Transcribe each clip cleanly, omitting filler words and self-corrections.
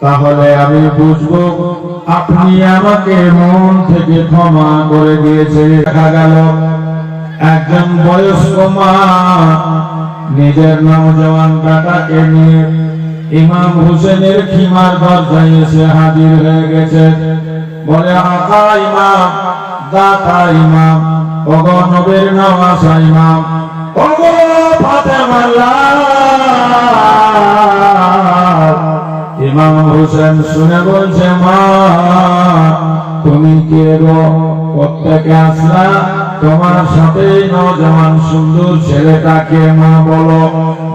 তাহলে আমি বুঝবো আপনি আমাকে মন থেকে ক্ষমা করে দিয়েছে। দেখা গেল একজন বয়স্ক মা নিজের নওজওয়ান বেটাকে নিয়ে ইমাম হোসেনের খিমার দরজায় এসে হাজির হয়ে গেছে। বলে, আকা ইমাম, দাতা ইমাম, ওগো নবীর নওয়াজা ইমাম, ওগো ফাতেমার লাল। ইমাম হোসেন শুনে বলছে, মা তুমি কে গো, কোত্থেকে আসলা? তোমার সাথে নওজওয়ান সুন্দর ছেলেটাকে মা বলো।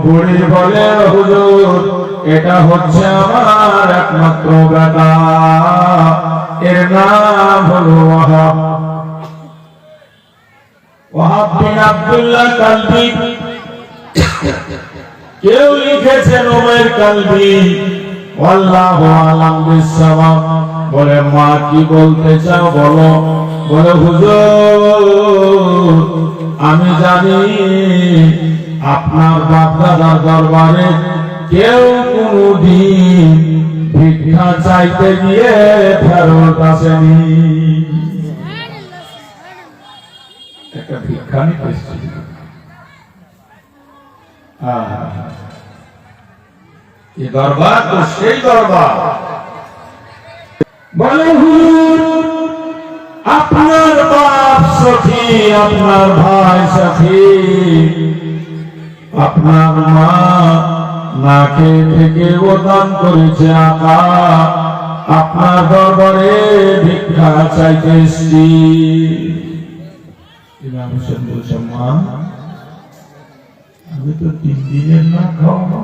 বুড়ি বলে, হুজুর এটা হচ্ছে আমার একমাত্র বেটা, এর নাম হলো ওয়াহাব। ওয়াহাব বিন আব্দুল্লাহ কালবি। কেউ লিখেছেন উমাইর কালবি, আল্লাহু আলাম বিসসাওয়াব। বলে, মা কি বলতে চাও বলো। বলে, হুজুর আমি জানি আপনার বাপ দাদার দরবারে কেউ কোনদিন ভিক্ষা চাইতে গিয়ে ফেরত আসেনি। একটা ভিক্ষা নিতে এসেছি। এই দরবার তো সেই দরবার। বলে, হুজুর আপনার বাপ সখী, আপনার ভাই সখী, আপনার মা না খেয়ে থেকে ও দান করেছে। আকা আপনার দরবারে ভিক্ষা চাইতে এসেছি। ইমাম হোসেন বলছে, মা আমি তো 3 দিনের না খাওয়া,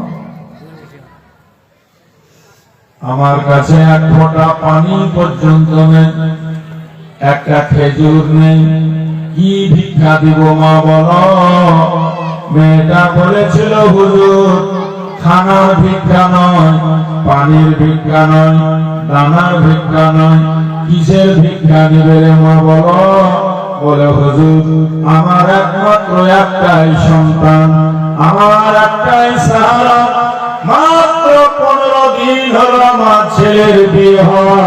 আমার কাছে এক ফোঁটা পানি পর্যন্ত নেই, একটা খেজুর নেই, কি ভিক্ষা দিব মা বলো। মেয়েটা বলেছিল, হুজুর খানার ভিক্ষা নয়, পানির ভিক্ষা নয়, দানার ভিক্ষা নয়, কিসের ভিক্ষা নিবে রে মা বলো। বলে, হুজুর আমার একমাত্র একটাই সন্তান, আমার একটাই সাহারা, মাত্র 15 দিন হলো আমার ছেলের বিয়ে হওয়া,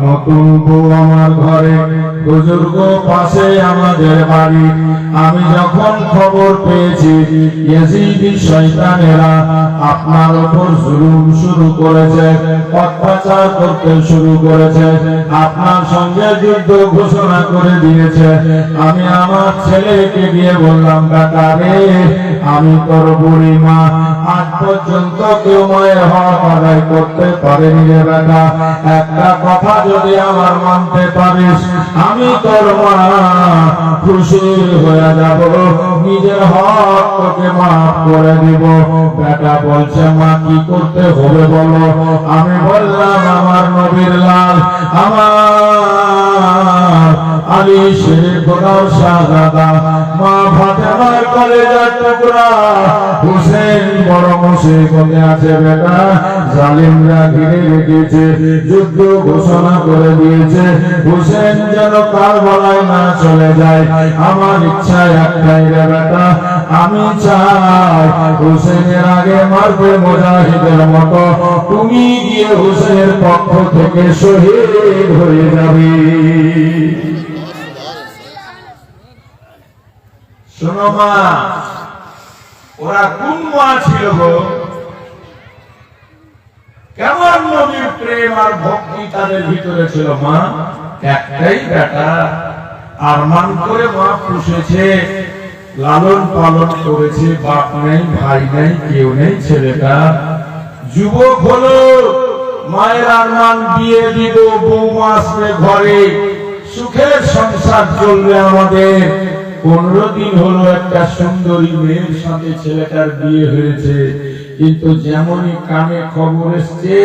নতুন বউ আমার ঘরে, বুজুর্গ পাশে আমাদের বাড়ি। আমি যখন খবর পেয়েছি ইয়াজিদি শয়তানেরা আপনার উপর জুলুম শুরু করেছে, অত্যাচার করতে শুরু করেছে, আপনার সঙ্গে যুদ্ধ ঘোষণা করে দিয়েছে, আমি আমার ছেলেকে গিয়ে বললাম, বেটা রে আমি তোর বুড়ি মা, আজ পর্যন্ত কেউ মায়ের হক আদায় করতে পারেনি রে বেটা, একটা কথা যদি আমার মানতে পারিস আমি তোর মা খুশি হয়ে যাব, নিজের হক তোকে মাফ করে দিব। বেটা বলছে, মা কি করতে হবে বলো। আমি বললাম, আমার নবীর লাল, আমার আলী শের খোদার শাহজাদা, মা ফাতেমার কলেজার টুকরা হোসেন বড় মুসিবতে আছে বেটা, জালিমরা ঘিরে রেখেছে, যুদ্ধ ঘোষণা করে দিয়েছে, হোসেন যেন কারবালায় না চলে যায়। আমার ইচ্ছা একটাই রে বেটা, আমি চাই হোসেনের আগে মারবে মুজাহিদের মতো, তুমি গিয়ে হোসেনের পক্ষ থেকে শহীদ হয়ে যাবে। শোনো মা, ওরা কোন মা ছিল গো, কেমন নবীর প্রেম আর ভক্তি তাদের ভিতরে ছিল। মা একটাই বেটা, আরমান করে মা পুষেছে, লালন পালন করেছে, বাপ নেই, ভাই নেই, কেউ নেই। ছেলেটা যুবক হলো, মায়ের আরমান বিয়ে দিব, বৌমা আসবে ঘরে, সুখের সংসার চলবে আমাদের। 15 দিন হলো একটা সুন্দরী মেয়ের সাথে ছেলেটার বিয়ে হয়েছে, কিন্তু যেমনই কানে খবর এসছে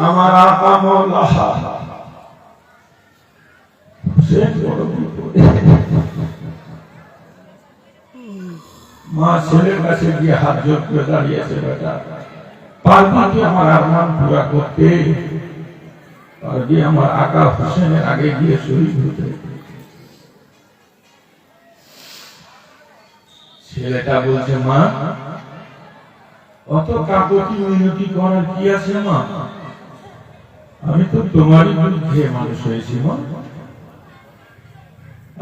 আমার আকা মওলা মা ছেলের কাছে গিয়ে হাত জোড় করে দাঁড়িয়েছে, বেটা পারবি কি আমার আরমান পুরা করতে, পারবি আমার আকা হোসেনের আগে গিয়ে শহীদ হতে। ছেলেটা বলছে, মা অত কাকুতি মিনতি করার কি আছে মা? আমি তো তোমারই দুধে মানুষ হয়েছি মা,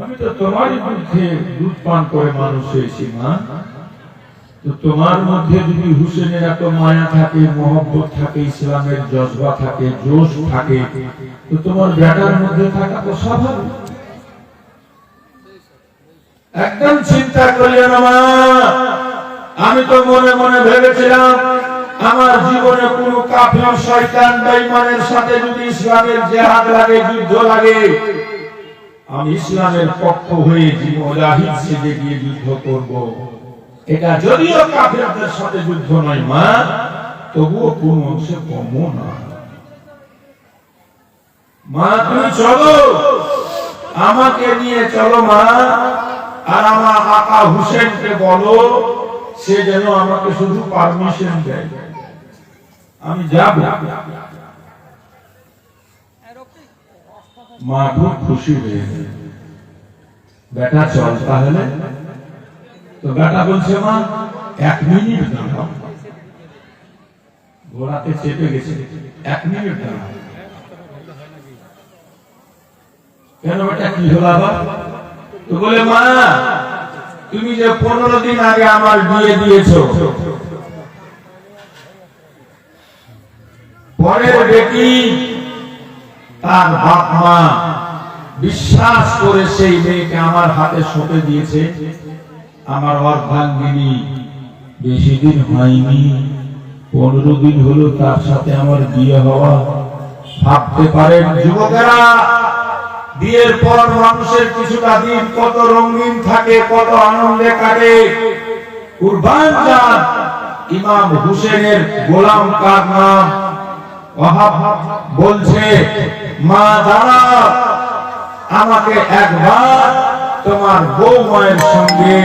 আমি তো তোমারই দুধে দুধ পান করে মানুষ হয়েছি মা। তো তোমার মধ্যে যদি হুসেনের এত মায়া থাকে, মহব্বত থাকে, ইসলামের জজবা থাকে, জোশ থাকে, তো তোমার বেটার মধ্যে থাকা তো স্বাভাবিক। একদম চিন্তা করিও না মা। আমি তো মনে মনে ভেবেছিলাম আমার জীবনে কোন কাফির শয়তান বেঈমানের সাথে যদি ইসলামের জিহাদ লাগে, যুদ্ধ লাগে, আমি ইসলামের পক্ষ হয়ে মুজাহিদ সেজে গিয়ে যুদ্ধ করব। এটা যদিও কাফিরদের সাথে যুদ্ধ নয় মা, তবুও কোন অংশে কম না। মা তুমি চলো, আমাকে নিয়ে চলো মা, আর আমার আকা হুসেনকে বলো সে যেন আমাকে শুধু পারমিশন দেয়, আমি যাব। মা খুব খুশি হয়ে গেল, বেটা চল তাহলে। তো বেটা বলছে মা 1 মিনিট দাঁড়াও, ঘোড়াতে চেপে গেছে, 1 মিনিট দাঁড়াও। কেন বেটা কি হলো আবার? তো বলে মা তুমি যে 15 দিন আগে আমার বিয়ে দিয়েছো, পরের বেটি তার বাপ মা বিশ্বাস করে সেই মেয়েকে আমার হাতে সঁপে দিয়েছে। আমার অর্ধাঙ্গিনী বেশি দিন হয়নি, 15 দিন হলো তার সাথে আমার বিয়ে হওয়া। ভাবতে পারেন যুবকেরা, বিয়ের পর মানুষের কিছুটা দিন কত রঙিন থাকে, কত আনন্দে কাটে। কুরবান জান ইমাম হুসেনের গোলাম কার নাম ওয়াহাব বলছে, মা দাঁড়া, আমাকে একবার তোমার বৌমায়ের সঙ্গে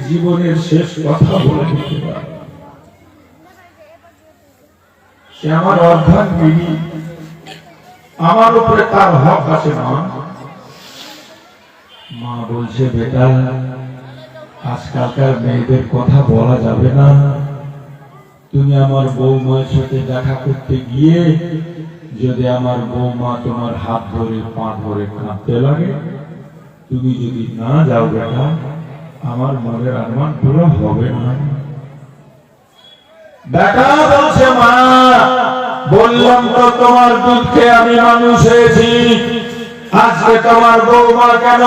জীবনের শেষ কথা বলে দিতে পারে। সে আমার অর্ধাঙ্গিনী, আমার উপরে তার হক আছে মা। মা বলছে বেটা আজকালকার মেয়েদের কথা বলা যাবে না, তুমি আমার বৌমায়ের সাথে দেখা করতে গিয়ে যদি আমার বৌমা তোমার হাত ধরে পা ধরে কাঁদতে লাগে, তুমি যদি না যাও বেটা, আমার মনের আরমান পুরো হবে না। বেটা বলছে মা বললাম তো তোমার দুঃখে আমি মানুষ হয়েছি, আজকে তোমার বৌমা কেন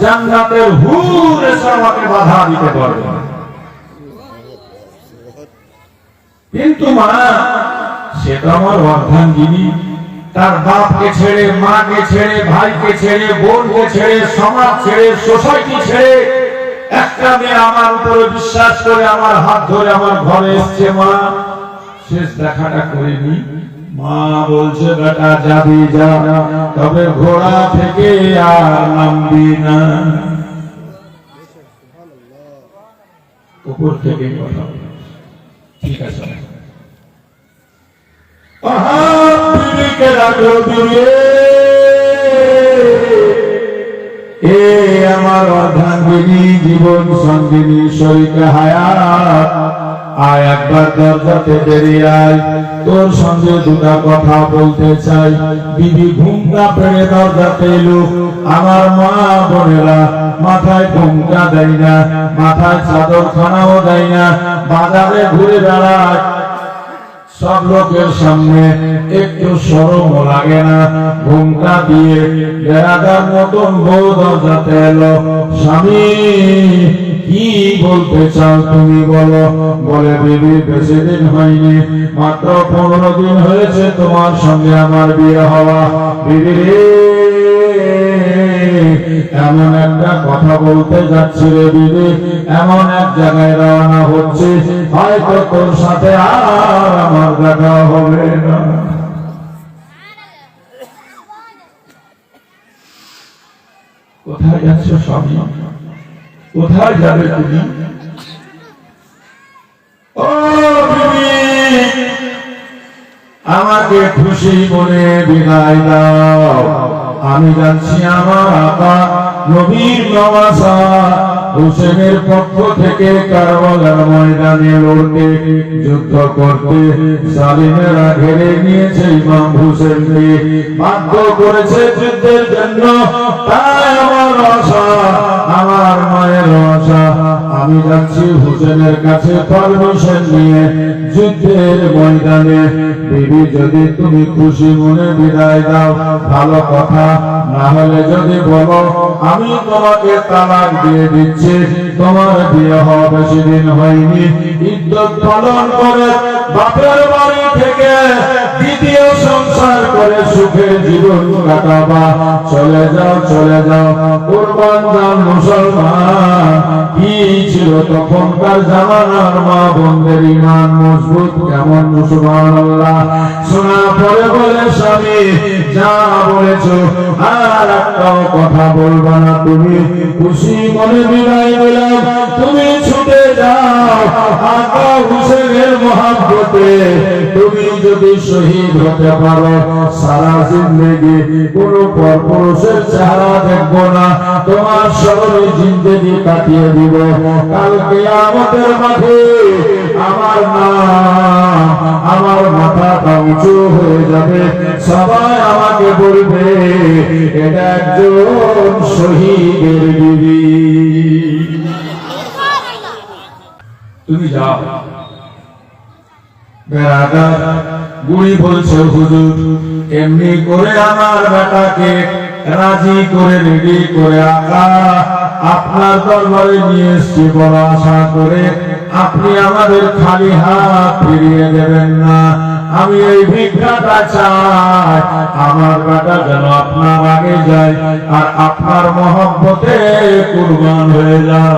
জান্নাতের হুর এসে আমাকে বাধা দিতে পারবে না। কিন্তু মা সে তো আমার অর্ধাঙ্গিনী, তার বাপকে ছেড়ে, মাকে ছেড়ে, ভাইকে ছেড়ে, বোনকে ছেড়ে, সমাজ ছেড়ে, সোসাইটি ছেড়ে একটা মেয়ে আমার উপরে বিশ্বাস করে আমার হাত ধরে আমার ঘরে এসছে। মা শেষ দেখাটা করিনি। মা বলছে বেটা যাবি যা, তবে ঘোড়া থেকে আর নামবি না। উপর থেকে কথা ঠিক আছে। বিবিকে রাখো দূরে, এ আমার অর্ধাঙ্গিনী জীবন সঙ্গিনী শরীকে হায়াত, আয় একবার দরজাতে বেরিয়ে আয়, তোর সঙ্গে দুটা কথা বলতে চাই। বিবি ঘুমটা পেড়ে দরজাতে এলো। আমার মা বোনেরা মাথায় ঘুমটা দেয় না, মাথায় চাদর খানাও দেয় না, বাজারে ঘুরে বেড়ায়, সব লোকের সামনে একটু শরম লাগে না। ঘুমটা দিয়ে বেড়াদার মতন বউ দরজাতে এলো। স্বামী কি বলতে চাও তুমি বলো। বলে বিবি বেশি দিন হয়নি, মাত্র 15 দিন হয়েছে তোমার সঙ্গে আমার বিয়ে হওয়া। বিবি এমন একটা কথা বলতে যাচ্ছি রে বিবি, এমন এক জায়গায় রওনা হচ্ছে, হয়তো তোর সাথে আর আমার দেখা হবে না। কোথায় যাচ্ছ স্বামী, কোথায় যাবে তুমি? ও বিবি আমাকে খুশি মনে বিদায় দাও, আমি যাচ্ছি আমার আকা নবীর নওয়াজা হুসেনের পক্ষ থেকে কারবালার ময়দানে লড়তে যুদ্ধ করতে জালিমেরা ঘিরে নিয়েছে ইমাম হুসেনকে, বাধ্য করেছে যুদ্ধের জন্য। তাই আমার আশা, আমার মায়ের আশা, আমি যাচ্ছি হুসেনের কাছে পারমিশন নিয়ে যুদ্ধের ময়দানে। বিবি, যদি তুমি খুশি মনে বিদায় দাও ভালো কথা, না হলে যদি বলো আমি তোমাকে তালাক দিয়ে দিচ্ছি, তোমার বিয়ে হওয়া বেশি দিন হয়নি, ইদ্যত পালন করে বাপের বাড়ি থেকে দ্বিতীয় সংসার করে সুখের জীবন কাটাবা। চলে যাও, চলে যাও, কুরবান যাও মুসলমান। কি ছিল তখনকার জামানার মা বোনদের ঈমান মজবুত কেমন, সুবহানাল্লাহ। শোনা পরে বলে স্বামী যা বলেছো আর একটাও কথা বলবা না, তুমি খুশি মনে বিদায় দিলাম, তুমি ছুটে যাও আকা হুসেনের মহব্বতে। তুমি যদি শহীদ হতে পারো সারা জিন্দেগি কোনো পরপুরুষের চেহারা দেখবো না, তোমার শরীরে জিন্দেগি কাটিয়ে দিব। কাল কিয়ামতের মাঠে আমার নাম, আমার মাথাটা উঁচু হয়ে যাবে, সবাই আমাকে বলবে এটা একজন শহীদের বিবি। তুমি যাও। বেরাদার বুড়ি বলছে হুজুর এমনি করে আমার বেটাকে রাজি করে রেডি করে আকা আপনার দরবারে নিয়ে এসছি বড় আশা করে, আপনি আমাদের খালি হাত ফিরিয়ে দেবেন না। আমি এই ভিক্ষাটা চাই, আমার বেটা যেন আপনার আগে যায় আর আপনার মহব্বতে কুরবান হয়ে যায়।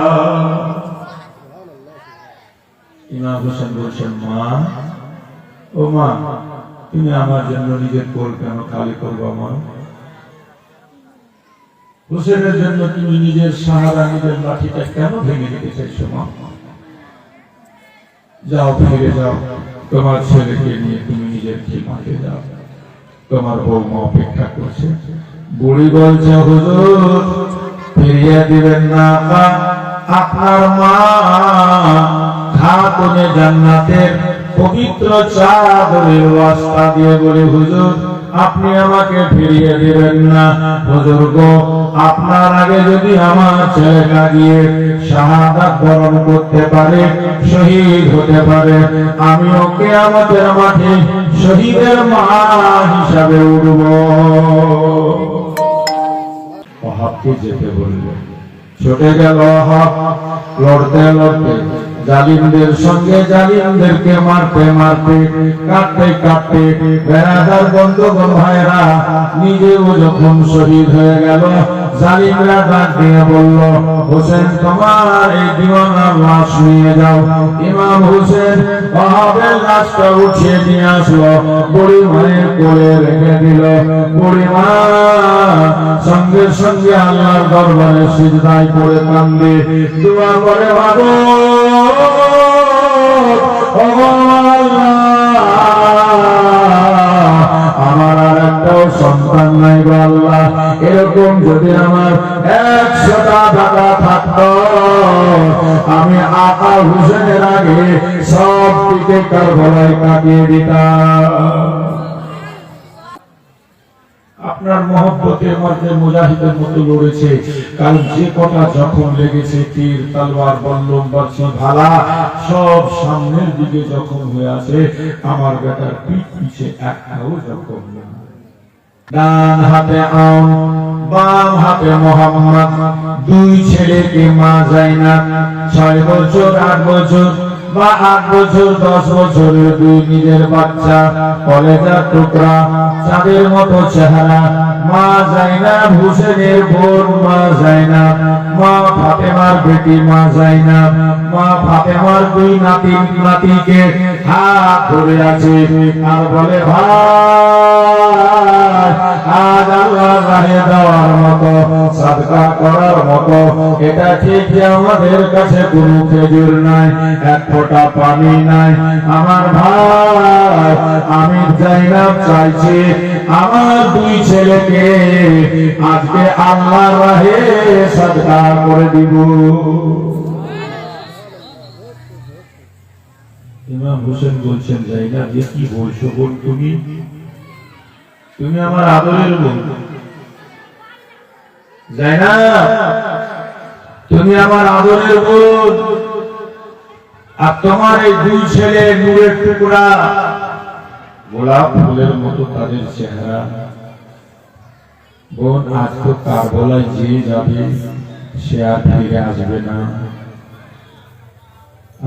ইমাম হোসেন বলছেন, মা ও মা, তুমি আমার জন্য নিজের কোল কেন খালি করবা মা? হোসেনের জন্য তুমি নিজের সাহারা, নিজের লাঠিটা কেন ভেঙে দিতে চাইছো মা? যাও, ফিরে যাও, তোমার ছেলেকে নিয়ে তুমি নিজের খিমাতে যাও, তোমার বৌমা অপেক্ষা করছে। বুড়ি বলছে, হুজুর ফিরিয়ে দিবেন না, আপনার মা খাতুনে জান্নাতের পবিত্র চাদরের ওয়াস্তা দিয়ে বলে, হুজুর আপনি আমাকে ফিরিয়ে দিবেন না। হুজুর গো, আপনার আগে যদি আমার ছেলেটা গিয়ে শাহাদাত বরণ করতে পারে, শহীদ হতে পারে, আমি ওকে আমাদের মাঠে শহীদের মা হিসাবে উঠব। ওহাবকে যেতে বলল, ছুটে গেল ওহাব, লড়তে লড়তে জালিমদের সঙ্গে জালিমদেরকে মারতে মারতে কাটতে কাটতে বেরাদার বন্ধুগণ ভাইরা নিজেও যখন শহীদ হয়ে গেল, জালিমরা ডাক দিয়ে বলল, হোসেন তোমার এই দিওয়ানার লাশ নিয়ে যাও। ইমাম হোসেন ওহাবের লাশটা উঠিয়ে নিয়ে আসলো, বুড়ি মায়ের কোলে রেখে দিল। বুড়ি মা সঙ্গে সঙ্গে আল্লাহর দরবারে সিজদায় পড়ে কান্দে, দোয়া করে, বাবা আমার আর একটাও সন্তান নাই গো আল্লাহ, এরকম যদি আমার 100টা টাকা থাকতো আমি আকা হুসেনের আগে সব দিকে কারবালায় কাটিয়ে দিতাম। আপনার মহব্বতের মধ্যে মুজাহিদের মতো লড়েছে, কারণ যে কটা যখন লেগেছে তীর তলোয়ার বল্লম বর্ষি ভালা সব সামনের দিকে যখন হয়ে আছে, আমার বেটার পিঠ পিছে একটাও যখন না। ডান হাতে আম, বাম হাতে মোহাম্মদ, দুই ছেলেকে মা জাইনাব 6 বছর 8 বছর বা 8 বছর 10 বছরের দুই নিজের বাচ্চা, কলেজার টুকরা, চাঁদের মতো চেহারা, মা জাইনাব হুসেনের বোন মা জাইনাব, মা ফাতেমার বেটি মা জাইনাব, মা ফাতেমার দুই নাতি নাতিকে হাত ধরে আছে আর বলে, ভাই আজ আল্লাহর রাহে দেওয়ার মতো, সাদকা করার মতো এটা ঠিক যে আমাদের কাছে কোনো খেজুর নাই, এক ফোঁটা পানি নাই, আমার ভাই আমির জাইনাব চাইছে আমার দুই ছেলেকে আজকে আল্লাহর রাহে সাদকা করে দিব। ইমাম হোসেন বলছেন, জাইনাব যে কি বলছো বোন, তুমি আমার আদরের বোন, জাইনাব তুমি আমার আদরের বোন, আর তোমার এই দুই ছেলে নূরের টুকরা, গোলাপ ফুলের মতো তাদের চেহারা। বোন আজ তো কারবালায় যে যাবে সে আর ফিরে আসবে না।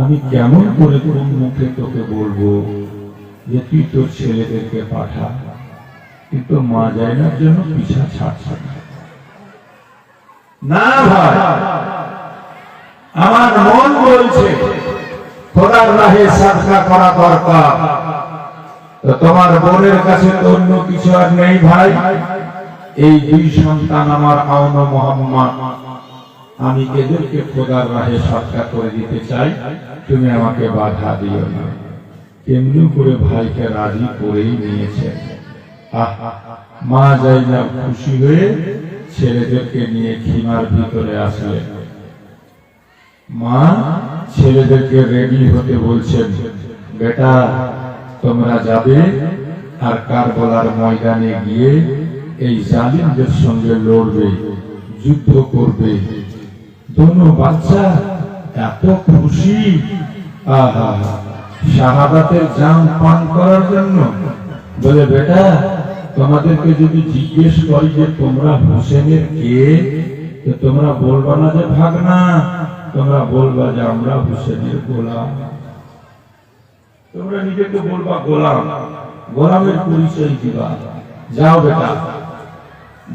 আমি কেমন করে কোন মুখে তোকে বলবো যে তুই তোর ছেলেদেরকে পাঠা, কিন্তু মা জাইনার জন্য পিছা ছাড়ছে না। ভাই আমার মন বলছে খোদার রাহে সাদকা করা দরকার। তো তোমার বোনের কাছে তো অন্য কিছু আর নেই ভাই। এই দুই সন্তান আমার আওন মোহাম্মদ, আমি এদেরকে খোদার রাহে সাদকা করে দিতে চাই, তুমি আমাকে বাধা দিও না। কেমনি করে ভাইকে রাজি করেই নিয়েছে। মা জাইনাব খুশি হয়ে ছেলেদেরকে নিয়ে খিমার ভিতরে আসলেন। মা ছেলেদেরকে রেডি হতে বলছেন, বেটা তোমরা যাবে আর কারবালার ময়দানে গিয়ে এই জালিমদের সঙ্গে লড়বে, যুদ্ধ করবে। দোনো বাচ্চা এত খুশি, আহা শাহাদাতের জাম পান করার জন্য। বলে, বেটা তোমাদেরকে যদি জিজ্ঞেস করি যে তোমরা হোসেনের কে, তো তোমরা বলবা না যে ভাগনা, তোমরা বলবা যে আমরা হোসেনের গোলাম। তোমরা নিজেকে বলবা গোলাম, গোলামের পরিচয় দিবা। যাও বেটা।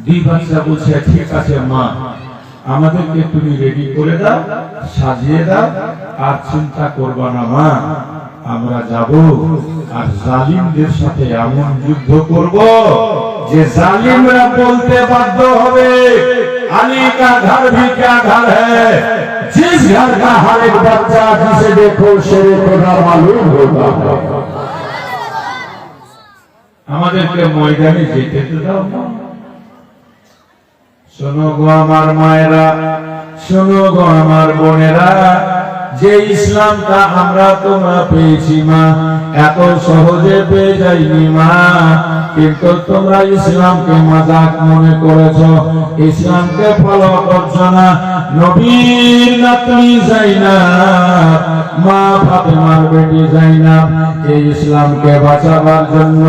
দুই বাচ্চা বলছে, ঠিক আছে মা, আমাদেরকে তুমি রেডি করে দাও, সাজিয়ে দাও, আর চিন্তা করবা না মা, আমরা যাব আর জালিমদের সাথে এমন যুদ্ধ করব যে জালিমরা বলতে বাধ্য হবে, আলী কা ঘর ভি ক্যা ঘর হ্যায়, जिस घर का हर एक बच्चा जिसे देखो शेर खुदा मालूम होता है। আমাদেরকে ময়দানে যেতে দাও। শোনো গো আমার মায়েরা, শোনো গো আমার বোনেরা, যে ইসলামটা আমরা তোমরা পেয়েছি মা, এত সহজে পেয়ে যাইনি মা। কিন্তু তোমরা ইসলামকে মাযাক মনে করেছো, ইসলামকে ফলো করছো না। নবীর নাতনি জাইনাব, মা ফাতেমার বেটি জাইনাব, এই ইসলামকে বাঁচাবার জন্য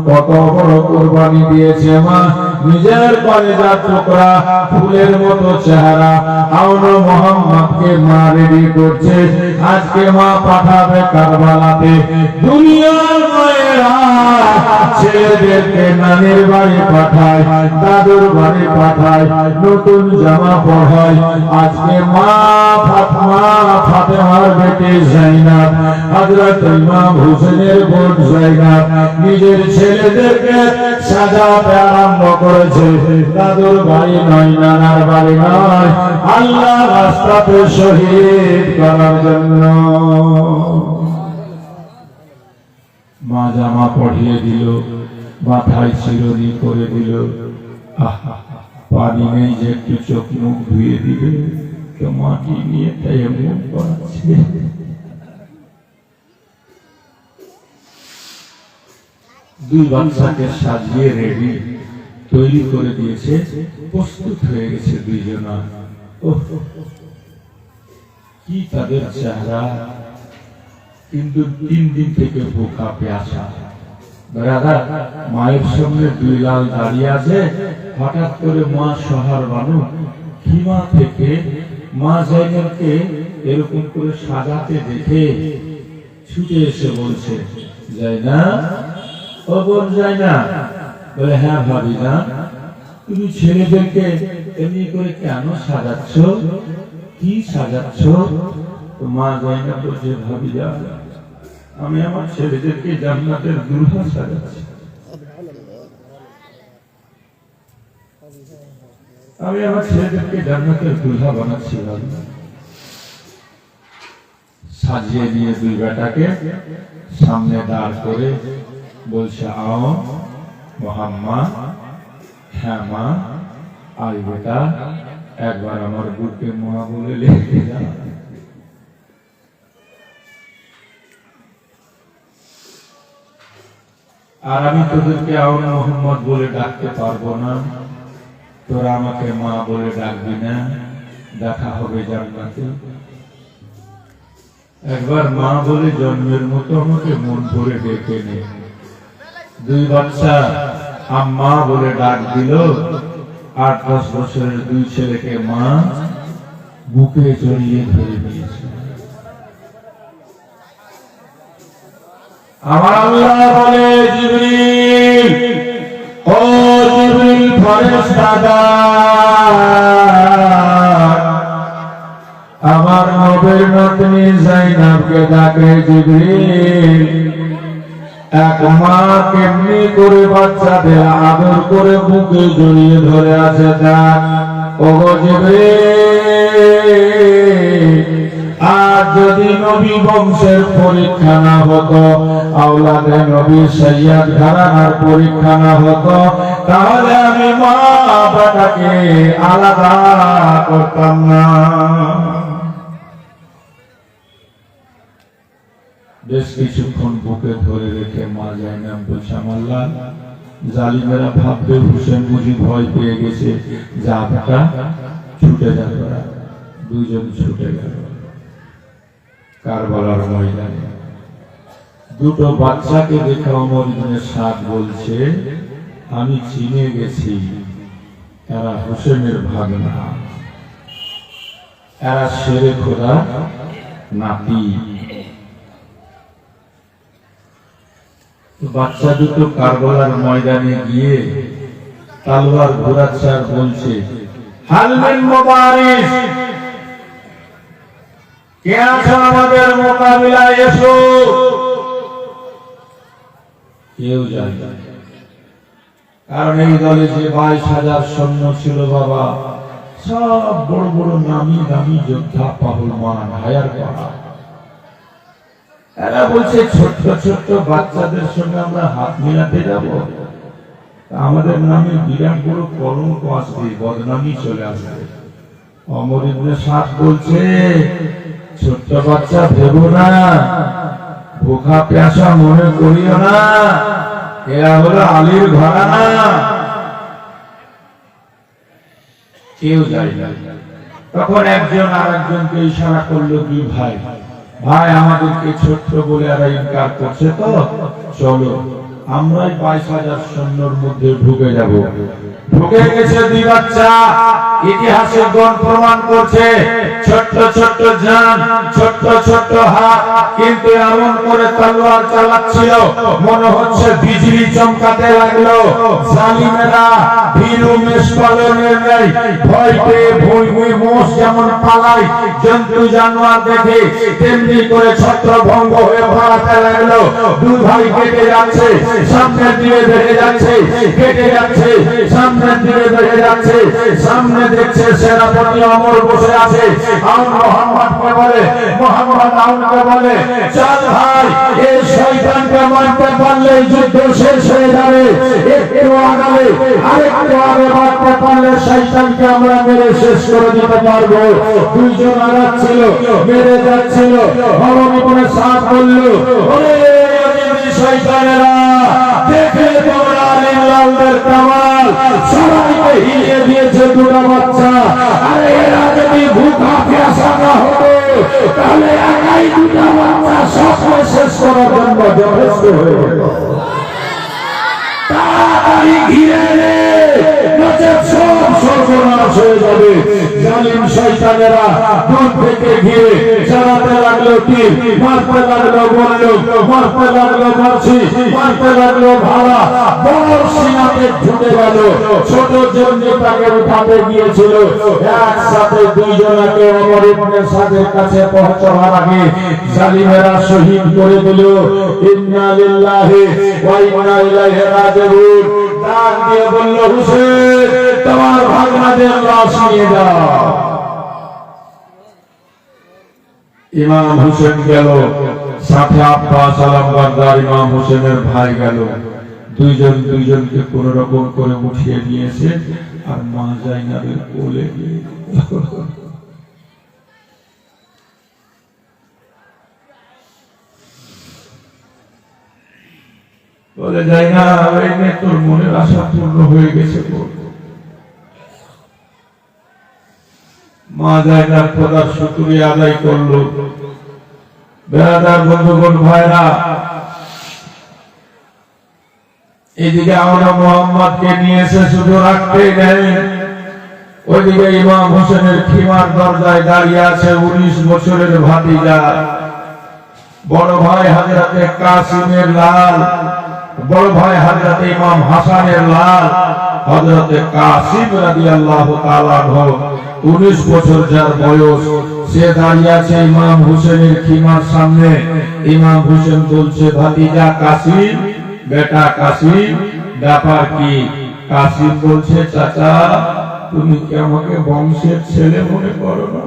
কত বড় কুরবানি দিয়েছে মা। নিজের কলেজার টুকরা, ফুলের মতো চেহারা আওন মোহাম্মদকে মা রেডি করছে। আজকে মা পাঠাবে কারবালাতে। দুনিয়ার মায়েরা ছেলেদেরকে নানির বাড়ি পাঠায়, দাদুর বাড়ি পাঠায়, নতুন জামা পরায়। আজকে মা ফাতেমার বেটি জাইনাব, হযরত ইমাম হোসেনের বোন জাইনাব নিজের ছেলেদেরকে সাজাতে আরম্ভ করেছে। দাদুর বাড়ি নয়, নানার বাড়ি নয়, আল্লাহ রাস্তাতে শহীদ করার জন্য। মা জামা পরিয়ে দিল, মাথায় শিরোনি করে দিল। পানি নেই যে একটু চোখ মুখ ধুয়ে দিবে, তো মাটি নিয়ে তাই মুখ করাচ্ছে। দুই বাচ্চাকে সাজিয়ে রেডি তৈরি করে দিয়েছে, প্রস্তুত হয়ে গেছে দুইজনা। কি তাদের চেহারা! কিন্তু 3 দিন থেকে ভোকা পেয়াসা। মায়ের সামনে দুই লাল দাঁড়িয়ে আছে। হঠাৎ করে মা সহার বানু খিমা থেকে মা জাইনাবকে এরকম করে সাজাতে দেখে ছুটে এসে বলছে, জাইনাব, ও বোন জাইনাব। বলে, হ্যাঁ ভাবিজান, তুমি ছেলেদেরকে এমনি করে কেন সাজাচ্ছ? কি সাজাচ্ছ? মা জাইনাব বলছে, ভাবিজান, আমি আমার ছেলেদেরকে জান্নাতের দুলহা সাজাচ্ছি। আমি আমার ছেলেদেরকে জান্নাতের দুলহা বানাচ্ছি। সাজিয়ে নিয়ে দুই বেটাকে সামনে দাঁড় করে বলছে আও মোহাম্মদ, হ্যাঁ মা আই বেটা, একবার আমার বুকে মা বলে লিখে যা। আর আমি তোদেরকে আও মোহাম্মদ বলে ডাকতে পারবো না, তোরা আমাকে মা বলে ডাকবি না, দেখা হবে জান্নাতে। একবার মা বলে জন্মের মতো আমাকে মন ভরে ডেকে নে। দুই বাচ্চা আম্মা বলে ডাক দিল। 8-10 বছরের দুই ছেলেকে মা বুকে জড়িয়ে ধরে নিয়েছে। আমার আল্লাহ বলে, জিবরিল, ও জিবরিল ফেরেশতা, আমার নবীর নাতনি যায়েনবকে ডাকে। জিবরিল, এক মা কেমনি করে বাচ্চাদের আদর করে বুকে জড়িয়ে ধরে আছে তা। ওগো জিবরিল, আজ যদি নবী বংশের পরীক্ষা না হতো, আওলাদে নবী সৈয়দ ঘরানার পরীক্ষা না হতো, তাহলে আমি মা বাবাকে আলাদা করতাম না। বেশ কিছুক্ষণ বুকে ধরে রেখে মা যায়েনব বলছে, আল্লাহ, জালিমেরা ভাববে হুসেন বুঝি ভয় পেয়ে গেছে, যা বেটা ছুটে যাবে। দুইজন ছুটে গেল কারবালার ময়দানে। দুটো বাচ্চাকে দেখে ওমর ইবনে সাদ বলছে, আমি চিনে গেছি, এরা হুসেনের ভাগনা, এরা শেরে খোদা নাতি। বাচ্চা দুটো কারবালার ময়দানে গিয়ে তলোয়ার ঘোরাচ্ছে আর বলছে, হাল মিন মুবারিস, কে আছো আমাদের মোকাবিলায় এসো। কেউ যায় না, কারণ এই দলে যে 22,000 সৈন্য ছিল বাবা, সব বড় বড় নামি দামি যোদ্ধা, পাহলমান, হায়ার করা। এরা বলছে ছোট্ট ছোট্ট বাচ্চাদের সঙ্গে আমরা হাত মিলাতে যাব, আমাদের নামে বিরাট বড় কলঙ্ক আসবে, বদনামি চলে আসবে। ওমর ইবনে সাদ বলছে, ছোট্ট বাচ্চা ভেবো না, ভুখা প্যাসা মনে করিও না, এরা হলো আলীর ঘরানা। কেউ যায় না। তখন একজন আর একজনকে ইশারা করলো, কি ভাই, ভাই আমাদেরকে ছোট্ট বলে এরা ইনকার করছে, তো চলো আমরাই 22,000 সৈন্যর মধ্যে ঢুকে যাব। ঢুকে গেছে দুই বাচ্চা। ইতিহাসের গণ প্রমাণ করছে, ছোট্ট ছোট্ট জান, ছোট্ট ছোট্ট হাত, কিন্তু এমন করে তলোয়ার চালাচ্ছিল মনে হচ্ছে বিজলি চমকাতে লাগলো। জালিমেরা ভীরু মেষ পালনের নেই, ভয় পেয়ে ভুঁই ভুঁই মোষ যেমন পালায় জন্তু জানোয়ার দেখে, তেমনি করে ছত্রভঙ্গ হয়ে পালাতে লাগলো। দুই ভাই কেটে যাচ্ছে, সামনের দিকে বেড়ে যাচ্ছে, কেটে যাচ্ছে, সামনের দিকে বেড়ে যাচ্ছে। সামনে দেখছে সেনাপতি ওমর বসে আছে। আউন মোহাম্মদকে বলে, মোহাম্মদ আউনকে বলে, চল ভাই, এই শয়তানকে মারতে পারলে যুদ্ধ শেষ হয়ে যাবে। একটু আগালে, আরেকটু আগে মারতে পারলে শয়তানকে আমরা মেরে শেষ করে দিতে পারবো। দুইজন আগাচ্ছিল, মেরে যাচ্ছিল। ওমর ইবনে সাদ বলল, ওরে শয়তানেরা, দেখে তোমরা আলীর লালদের কামাল, সবাইকে হিলিয়ে দিয়েছে দুটো বাচ্চা। আরে এরা যদি ভুখা প্যাসা না হতো, তাহলে একাই দুটো বাচ্চা সবকে শেষ করার জন্য যথেষ্ট হয়ে যেত। তাড়াতাড়ি ঘিরে নে, নচেৎ সব সর্বনাশ হয়ে যাবে। জালিম শয়তানেরা দূর থেকে ঘিরে চালাতে লাগলো তীর, মারতে লাগলো বন্দুক, মারতে লাগলো বর্ষি, মারতে লাগলো ভালা। বড় সিনাতে ঢুকে গেল। ছোট জঙ্গি তাকে উঠাতে গিয়েছিল। একসাথে দুইজনকে ওমর ইবনে সাদের কাছে পৌঁছাবার আগে জালিমেরা শহীদ করে দিল। ইন্না লিল্লাহি ওয়া ইন্না ইলাইহি রাজিউন। ডাক দিয়ে বলল, হুসেন, তোমার ভাগনাদের লাশ নিয়ে যাও। ইমাম হুসেন গেল, সাথে আব্বাস আলমবরদার ইমাম হোসেনের ভাই গেল। দুইজন দুইজনকে কোন রকম করে উঠিয়ে নিয়েছে আর মা জাইনাবের কোলে গিয়ে বলে, জাইনাব, এই নে তোর মনের আশা পূর্ণ হয়ে গেছে। মা জাইনাব খোদার শুকরিয়া আদায় করলো। বেরাদার বন্ধুগণ ভাইরা, এদিকে আমরা মোহাম্মদকে নিয়ে এসে শুধু রাখতেই নেই, ওইদিকে ইমাম হোসেনের খিমার দরজায় দাঁড়িয়ে আছে 19 বছরের ভাতিজা, বড় ভাই হযরতে কাসিমের লাল, বড় ভাই হযরতে ইমাম হাসানের লাল হযরতে কাসিম রাদিয়াল্লাহু তাআলা আনহু। 19 বছর যার বয়স, সে দাঁড়িয়ে আছে ইমাম হোসেনের খিমার সামনে। ইমাম হোসেন বলছে, ভাতিজা কাসিম, বেটা কাসিম, ব্যাপার কি? কাসিম বলছে, চাচা, তুমি কি আমাকে বংশের ছেলে মনে করো না?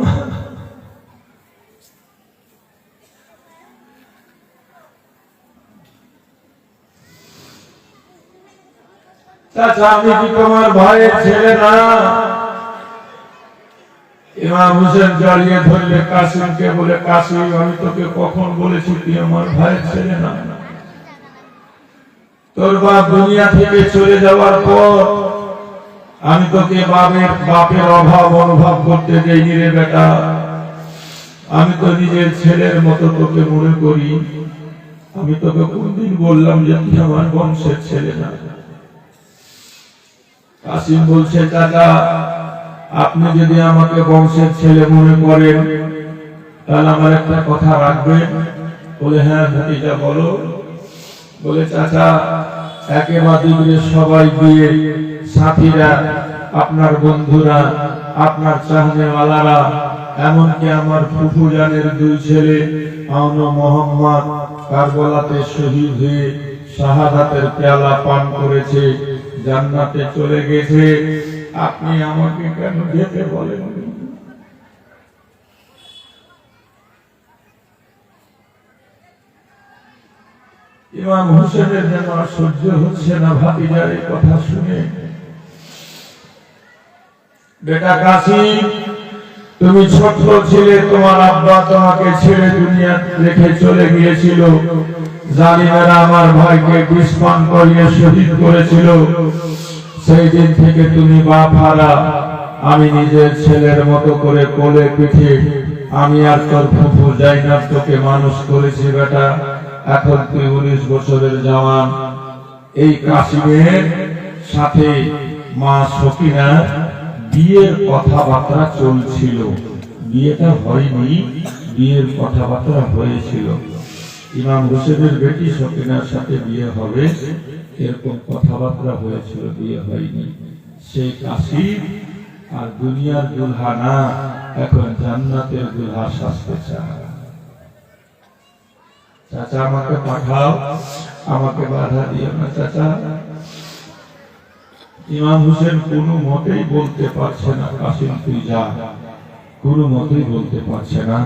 চাচা, আমি কি তোমার ভাইয়ের ছেলে না? ইমাম হোসেন জড়িয়ে ধরলে কাসিমকে, বলে, কাসিম, আমি তোকে কখন বলেছি তুই আমার ভাইয়ের ছেলে না? তোর বাপ দুনিয়া থেকে চলে যাওয়ার পর আমি তোকে বাপের অভাব অনুভব করতে দেইনি রে বেটা। আমি তো নিজের ছেলের মতো তোকে মনে করি। আমি তোকে কোনদিন বললাম যে তুই আমার বংশের ছেলে না? কাসিম বলছে, চাচা, আপনি যদি আমাকে বংশের ছেলে মনে করেন তাহলে আমার একটা কথা রাখবেন। বলে, হ্যাঁ ভাতিজা বলো। বলে, চাচা, একেবারে সবাই গিয়ে সাথীরা, আপনার বন্ধুরা, আপনার চাহনেওয়ালারা, এমনকি আমার ফুফুজানের 2 ছেলে আউন মোহাম্মদ কারবালাতে শহীদ হয়ে শাহাদাতের পেয়ালা পান করেছে, জান্নাতে চলে গেছে। আপনি আমাকে কেন যেতে বলেন? ইমাম হোসেনের যেন সহ্য হচ্ছে না ভাতিজার এই কথা শুনে। বেটা কাসিম, তুমি ছোট ছিলে, তোমার আব্বা তোমাকে ছেড়ে দুনিয়া রেখে চলে গিয়েছিল। জালিমেরা আমার ভাইকে বিষ পান করিয়ে শহীদ করেছিল। সেই দিন থেকে তুমি বাপ হারা। আমি নিজের ছেলের মতো করে কোলে পিঠে আমি আর তোর ফুফু জাইনাব তোকে মানুষ করেছি বেটা। এখন তুই 19 বছরের জওয়ান। এই কাসিমের সাথে মা সকিনা বিয়ের কথাবার্তা চলছিল। বিয়েটা হয়নি, বিয়ের কথাবার্তা হয়েছিল। ইমাম হোসেনের বেটি সকিনার সাথে বিয়ে হবে, এরকম কথাবার্তা হয়েছিল, বিয়ে হয়নি। সেই কাসিম আর দুনিয়ার দুলহা না, এখন জান্নাতের দুলহা সাজতে চায়। চাচা, আমাকে পাঠাও, আমাকে বাধা দিও না চাচা। ইমাম হোসেন কোনো মতেই বলতে পারছে না, কাসিম তুই যা, কোনো মতেই বলতে পারছে না।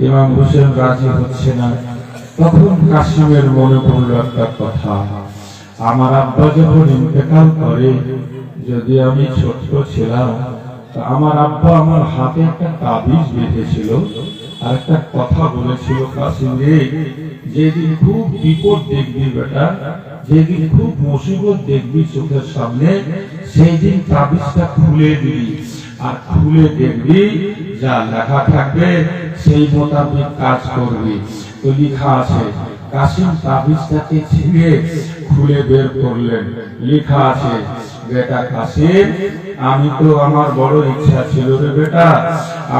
ইমাম হোসেন রাজি হচ্ছে না। তখন কাসিমের মনে পড়ল একটা কথা, আমার আব্বা যখন ইন্তেকাল করে, যদি আমি ছোট ছিলাম, আমার আব্বা আমার হাতে একটা তাবিজ বেঁধেছিল আর একটা কথা বলেছিল, কাসিম রে, যেদিন খুব বিপদ দেখবি বেটা, যেদিন খুব মুসিবত দেখবি চোখের সামনে, সেই দিন তাবিজটা খুলে দিবি আর খুলে দেখবি যা লেখা থাকবে সেই মোতাবেক কাজ করবি। তো লেখা আছে। কাসিম তাবিজটাকে ছিঁড়ে খুলে বের করলেন। লেখা আছে, বেটা কাসিম, আমি তো আমার বড় ইচ্ছা ছিল রে বেটা,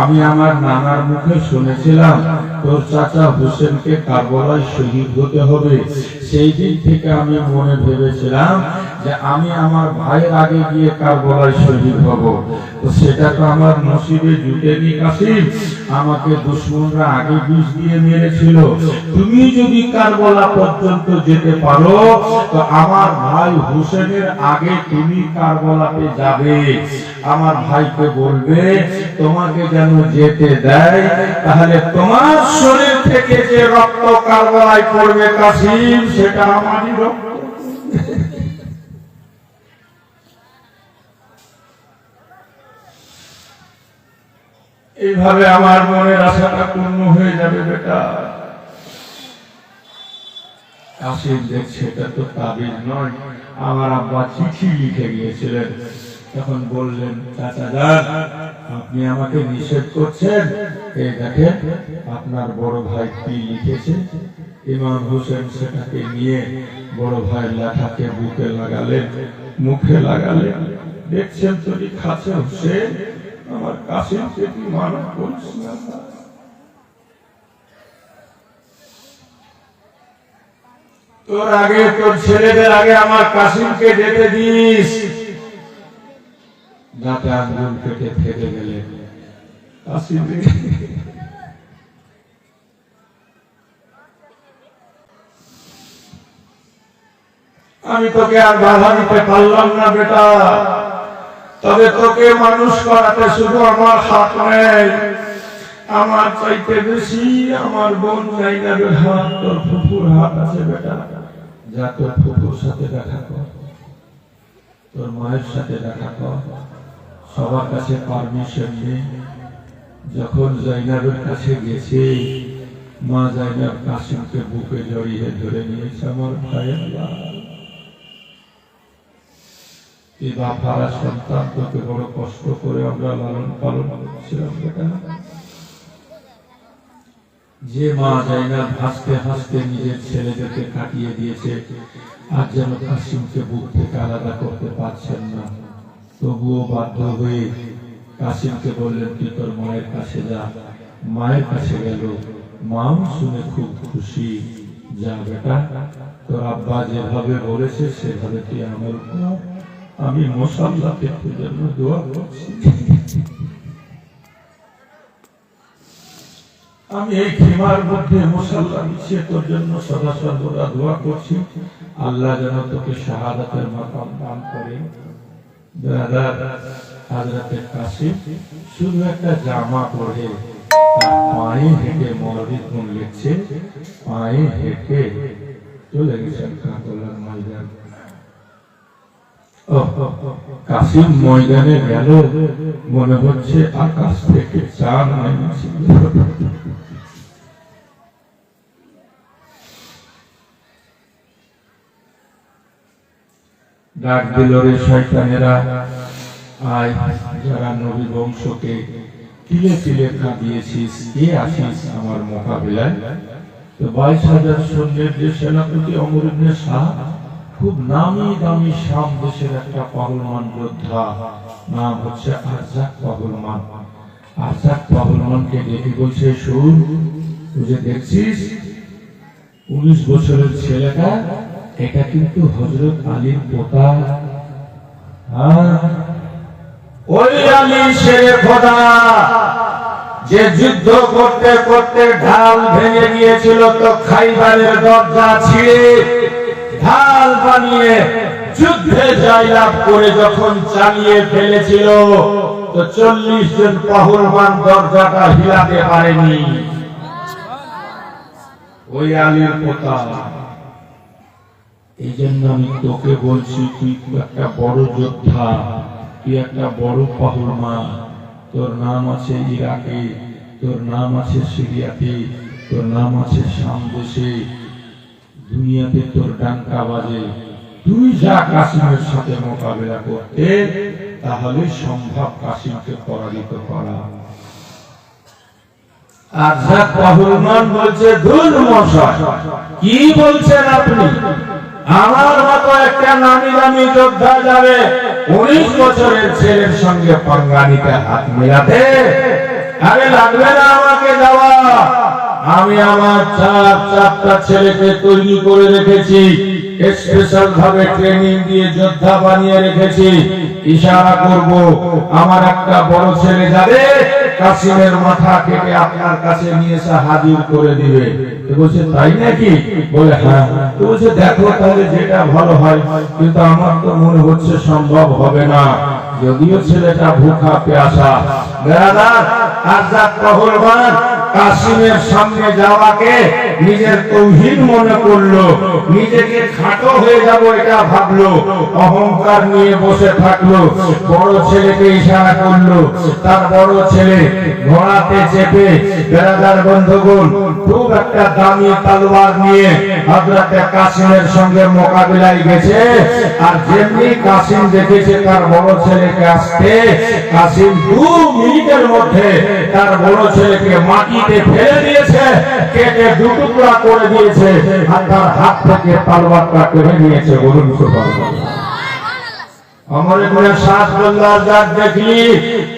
আমি আমার নানার মুখে শুনেছিলাম তোর চাচা হোসেনকে কারবালায় শহীদ হতে হবে। সেই দিন থেকে আমি মনে ভেবেছিলাম যে আমি আমার ভাইয়ের আগে গিয়ে কারবালায় শহীদ হব। তো সেটা তো আমার নসিবে জুটেনি কাসিম, আমাকে দুশমনরা আগে বিষ দিয়ে মেরেছিল। তুমি যদি কারবালা পর্যন্ত যেতে পারো তো আমার ভাই হোসেনের আগে তুমি কারবালাতে যাবে আমার ভাইকে বলবে তোমাকে যেন যেতে দেয়, তাহলে তোমার শরীর থেকে যে রক্ত কারবালায় পড়বে কাসিম, সেটা আমারই রক্ত। এইভাবে আমার মনের আশাটা পূর্ণ হয়ে যাবে বেটা। কাসিম দেখছে এটা তো তাবিজ নয়, আমার আব্বা চিঠি লিখে গিয়েছিলেন। তখন বললেন, চাচা যান, আপনি আমাকে নিষেধ করছেন, এই দেখেন আপনার বড় ভাই কি লিখেছে। ইমাম হোসেন সেটাকে নিয়ে বড় ভাই লেখাকে বুকে লাগালেন, মুখে লাগালেন। দেখছেন তো খাচ্ছে হোসেন, আমার কাসিমকে কি মানা করছি না। তোর আগে, তোর ছেলেদের আগে আমার কাসিমকে যেতে দিস। দাঁতে আঙ্গুল কেটে থেকে গেলে কাসিম, আমি তোকে আর বাধা দিতে পারলাম না বেটা, তবে তোকে মানুষ করাতে শুধু আমার হাত নেই, আমার চাইতে বেশি আমার বোন জাইনাবের হাত, তোর ফুফুর হাত আছে বেটা। যা তোর ফুফুর সাথে দেখা কর, তোর মায়ের সাথে দেখা কর, সবার কাছে পারমিশন নেই। যখন জাইনাবের কাছে গেছে, মা জাইনাব কাসিমকে বুকে জড়িয়ে ধরে নিয়েছে। আমার ভাইয়ের এই বাপারা সন্তান, তোকে বড় কষ্ট করে আমরা লালন পালন করছিলাম বেটা। যে মা জাইনাব হাসতে হাসতে নিজের ছেলেদেরকে কাটিয়ে দিয়েছে, আর যেন কাসিমকে বুক থেকে আলাদা করতে পারছেন না, তবুও বাধ্য হয়ে কাসিমকে বললেন, তুই তোর মায়ের কাছে যা। মায়ের কাছে গেল, মাও শুনে খুব খুশি। যা বেটা, তোর আব্বা যেভাবে বলেছে সেভাবে তুই আমল কর, আমি মুসাল্লাতে তোর জন্য দোয়া করছি। আমি এই খিমার মধ্যে মুসাল্লা বিছিয়ে তোর জন্য সদা সর্বদা দোয়া করছি, আল্লাহ যেন তোকে শাহাদাতের মাকাম দান করে। হযরতে কাসিম শুধু একটা জামা পরে পায়ে হেঁটে মৌলভী গুণ লিখছে, পায়ে হেঁটে চলে গেছেন কাতলার ময়দান। কাসিম ময়দানে গেল, মনে হচ্ছে আকাশ থেকে চাঁদ নেমেছে। ডাক দিল, রে শয়তানেরা, আয় যারা নবী বংশকে তিলে তিলে কাঁদিয়েছিস, কে আসিস আমার মোকাবিলায়। তো 22,000 সৈন্যের যে সেনাপতি ওমর ইবনে শাহ, খুব নামি দামি শাম দেশের একটা পাগলমান যোদ্ধা, নাম হচ্ছে আরজাক পাগলমান। আরজাক পাগলমানকে ডেকে বলছে, শুন, তুই যে দেখছিস 19 বছরের ছেলেটা, এটা কিন্তু হযরত আলীর পোতা। ওই আলী শেরে খোদা, যে যুদ্ধ করতে করতে ঢাল ভেঙে গিয়েছিল, তো খাইবারের দরজা ছিঁড়ে ঢাল বানিয়ে যুদ্ধে জয়লাভ করে যখন চালিয়ে ফেলেছিল, তো 40 জন পাহলমান দরজাটা হিলাতে পারেনি। ওই আলীর পোতা। এই জন্য আমি তোকে বলছি, তুই একটা বড় যোদ্ধা, তুই একটা বড় পাহলমান। তোর নাম আছে ইরাকে, তোর নাম আছে সিরিয়াতে, তোর নাম আছে শাম দেশে, দুনিয়াতে তোর ডাঙ্কা বাজে। তুই যা কাসিমের সাথে মোকাবেলা করতে, তাহলে সম্ভব কাসিমকে পরাজিত করা। আরজাক পাহলমান বলছে, ধুর মশাই, কি বলছেন আপনি? আমার মতো একটা নামি দামি যোদ্ধা যাবে 19 বছরের ছেলের সঙ্গে পাঙ্গা নিতে, হাত মেলাতে? আরে লাগবে না আমাকে যাওয়া, আমি আমার 4টা ছেলেকে তৈরি করে রেখেছি, স্পেশাল ভাবে ট্রেনিং দিয়ে যোদ্ধা বানিয়ে রেখেছি। ইশারা করব, আমার একটা বড় ছেলে যাবে, কাসিমের মাথা কেটে আপনার কাছে নিয়ে এসে হাজির করে দিবে। বলছে, তাই নাকি? বলে, হ্যাঁ। বলছে, দেখো তাহলে যেটা ভালো হয়, কিন্তু আমার তো মনে হচ্ছে সম্ভব হবে না। যদিও ছেলেটা ভুখা পেয়াসা। বেরাদার আজাদ পহলওয়ান কাসিমের সামনে যাওয়াকে নিজের তৌহিদ মনে করলো, নিজেকে খাটো হয়ে যাব এটা ভাবলো, অহংকার নিয়ে বসে থাকলো। বড় ছেলেকে ইশারা করলো, তার বড় ছেলে ঘোড়াতে চেপে বেরাদার বন্ধুগণ খুব একটা দামি তলোয়ার নিয়ে হযরতে কাসিমের সঙ্গে মোকাবিলায় গেছে। আর যেমনি কাসিম দেখেছে তার বড় ছেলেকে আসতে, কাসিম 2 মিনিটের মধ্যে তার বড় ছেলেকে মাটিতে ফেলে দিয়েছে, কেটে 2 টুকরা করে দিয়েছে, আর তার হাত থেকে তলোয়ারটা কেড়ে নিয়েছে। বলুন সুবহানাল্লাহ। আমার করে শ্বাস বললার জাত দেখলি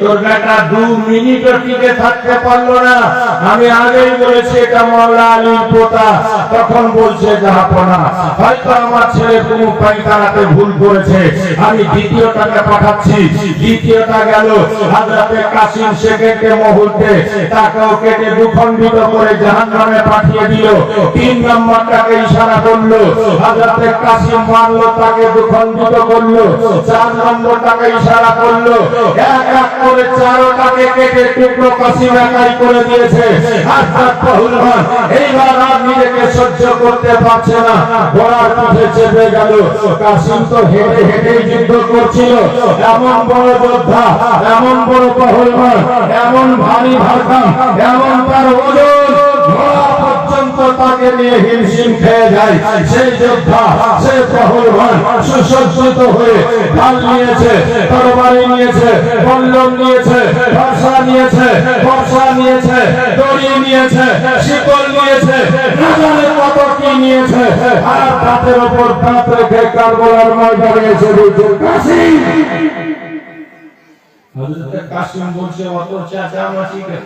তোর বেটা 2 মিনিটও টিকে থাকতে পারলো না। আমি আগেই বলেছি এটা মাওলা আলীর পোতা। তখন বলছে জাহাপনা হয়তো আমার ছেলে কোনো পাইকারাতে ভুল করেছে, আমি দ্বিতীয়টাকে পাঠাচ্ছি। দ্বিতীয়টা গেল হযরতে কাসিম শেখকে মুহূর্তে তাকেও কেটে দুখণ্ডিত করে জাহান্নামে পাঠিয়ে দিল। 3 নম্বরটাকে ইশারা করলো, হযরতে কাসিম মারলো, তাকে দুখণ্ডিত করলো। 4 নম্বরটাকে ইশারা করলো, এক এক করে 4টাকে কেটে টুকরো কাসিম একাই করে দিয়েছে। আজাদ পহলওয়ান এইবার আর নিজেকে সহ্য করতে পারছে না, ঘোড়ার পিঠে চেপে গেল। কাসিম তো হেঁটে হেঁটেই যুদ্ধ করছিল, এমন বড় যোদ্ধা, এমন বড় পহলওয়ান, এমন ভারী ভারকাম, এমন তার ওজন, ঘোড়া পর্যন্ত তাকে নিয়ে হিমশিম খেয়ে যায়। সেই যোদ্ধা, সেই পহলওয়ান সুসজ্জিত হয়ে ঢাল নিয়েছে, তরবারি নিয়েছে, বল্লম নিয়েছে, বর্শা নিয়েছে, বর্শা নিয়েছে, দড়ি নিয়েছে, শিকল নিয়েছে, না জানে কত কি নিয়েছে। আর দাঁতের উপর দাঁত রেখে কারবালার ময়দানে এসে বলছে কাসিম। হযরতে কাসিম বলছে অত চেঁচামেচি কেন?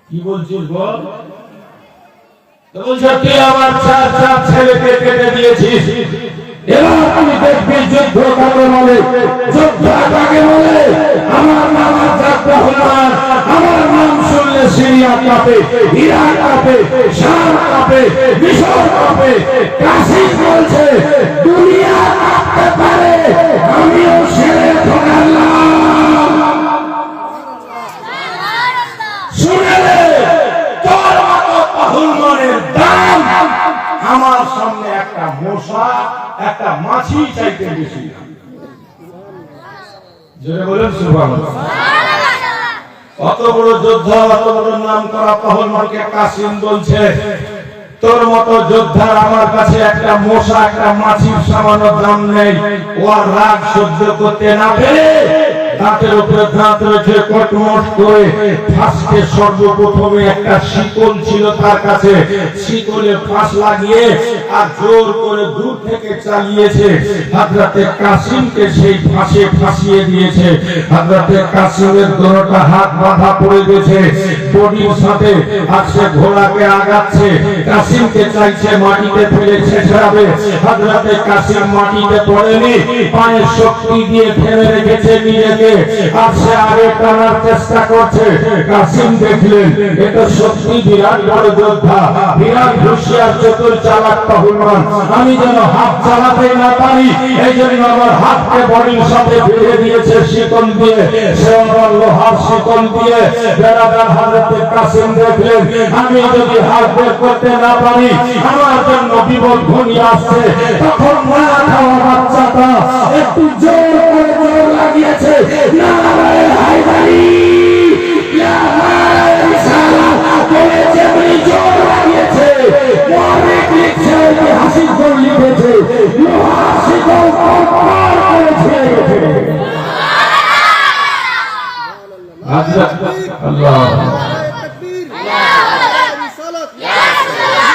কি বলছিস বল? বলছে তুই আমার 4 ছেলেকে কেটে দিয়েছিস, এবার আমি দেখবি যুদ্ধ কাকে বলে, যুদ্ধ কাকে বলে। আমার নাম আজাদ পহলওয়ান, আমার নাম শুনলে সিরিয়া কাঁপে, ইরাক কাঁপে, শাম কাঁপে, মিশর কাঁপে। কাসিম বলছে দুনিয়া কাঁপতে পারে, আমিও ছেড়ে ধরালাম। শুনে রে, তোর মতো পহলওয়ানের দাম আমার সামনে একটা মশা, একটা মাছি চাইতে বেশি। জোরে বলেন সুবহানাল্লাহ। অত বড় যোদ্ধা, অত বড় নাম করা পহলওয়ানকে কাসিম বলছে তোর মতো যোদ্ধার আমার কাছে একটা মশা, একটা মাছির সামান্য দাম নেই। ও আর রাগ সহ্য করতে না পেরে দাঁতের উপরে দাঁত রেখে কটমট করে ফাঁসকে সর্বপ্রথমে একটা শিকল ছিল তার কাছে, শিকলে ফাঁস লাগিয়ে আর জোর করে দূর থেকে চালিয়েছে। হযরতে কাসিমকে সেই ফাঁসে ফাঁসিয়ে দিয়েছে। হযরতে কাসিমের দোনোটা হাত বাঁধা পড়ে গেছে বডির সাথে, আর সে ঘোড়াকে আগাচ্ছে। কাসিমকে চাইছে মাটিতে ফেলে ছেঁচড়াবে। হযরতে কাসিম মাটিতে পড়েনি, পায়ের শক্তি দিয়ে ফেলে রেখেছে নিজেকে, আর সে আগে টানার চেষ্টা করছে। কাসিম দেখলেন এটা সত্যি বিরাট বড় যোদ্ধা, বিরাট হুঁশিয়ার চতুর চালাক পহলওয়ান। আমি যেন হাত চালাতে না পারি, এই জন্য আমার হাতকে বডির সাথে বেঁধে দিয়েছে শিকল দিয়ে। সে আমার লোহার শিকল দিয়ে। বেরাদার হযরতে কাসিম দেখলেন আমি যদি হাত বের করতে না পারি আমার জন্য বিপদ ঘনিয়ে আসছে। তখন মারা খাওয়া বাচ্চাটা একটু জোর করে জোর লাগিয়েছে, নারায়ে হায়দারি, ইয়া রিসালাত বলে যেমনি জোর লাগিয়েছে, মুআররিখ লিখছে, হাসিব করে লিখেছে, লোহার শিকল কড়কড় করে ছিঁড়ে গেছে। আল্লাহ আল্লাহ তাকবীর, নারায়ে রিসালাত,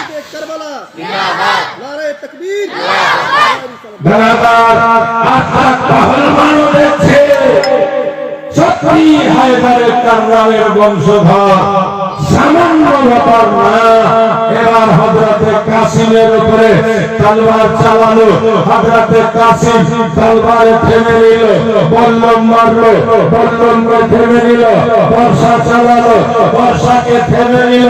শহীদ কারবালা, জিন্দাবাদ, নারায়ে তাকবীর, বেরাদার আজাদ পহলওয়ান দেখছে সত্যি হায়দারের কাররামের বংশধর, সামান্য ব্যাপার না। এবার হযরতে কাসিমের উপরে তলোয়ার চালালো। হযরতে কাসিম তলোয়ারে থেমে নিল, বল্লম মারলো, বল্লমকে থেমে নিল, বর্শা চালালো, বর্শাকে থেমে নিল।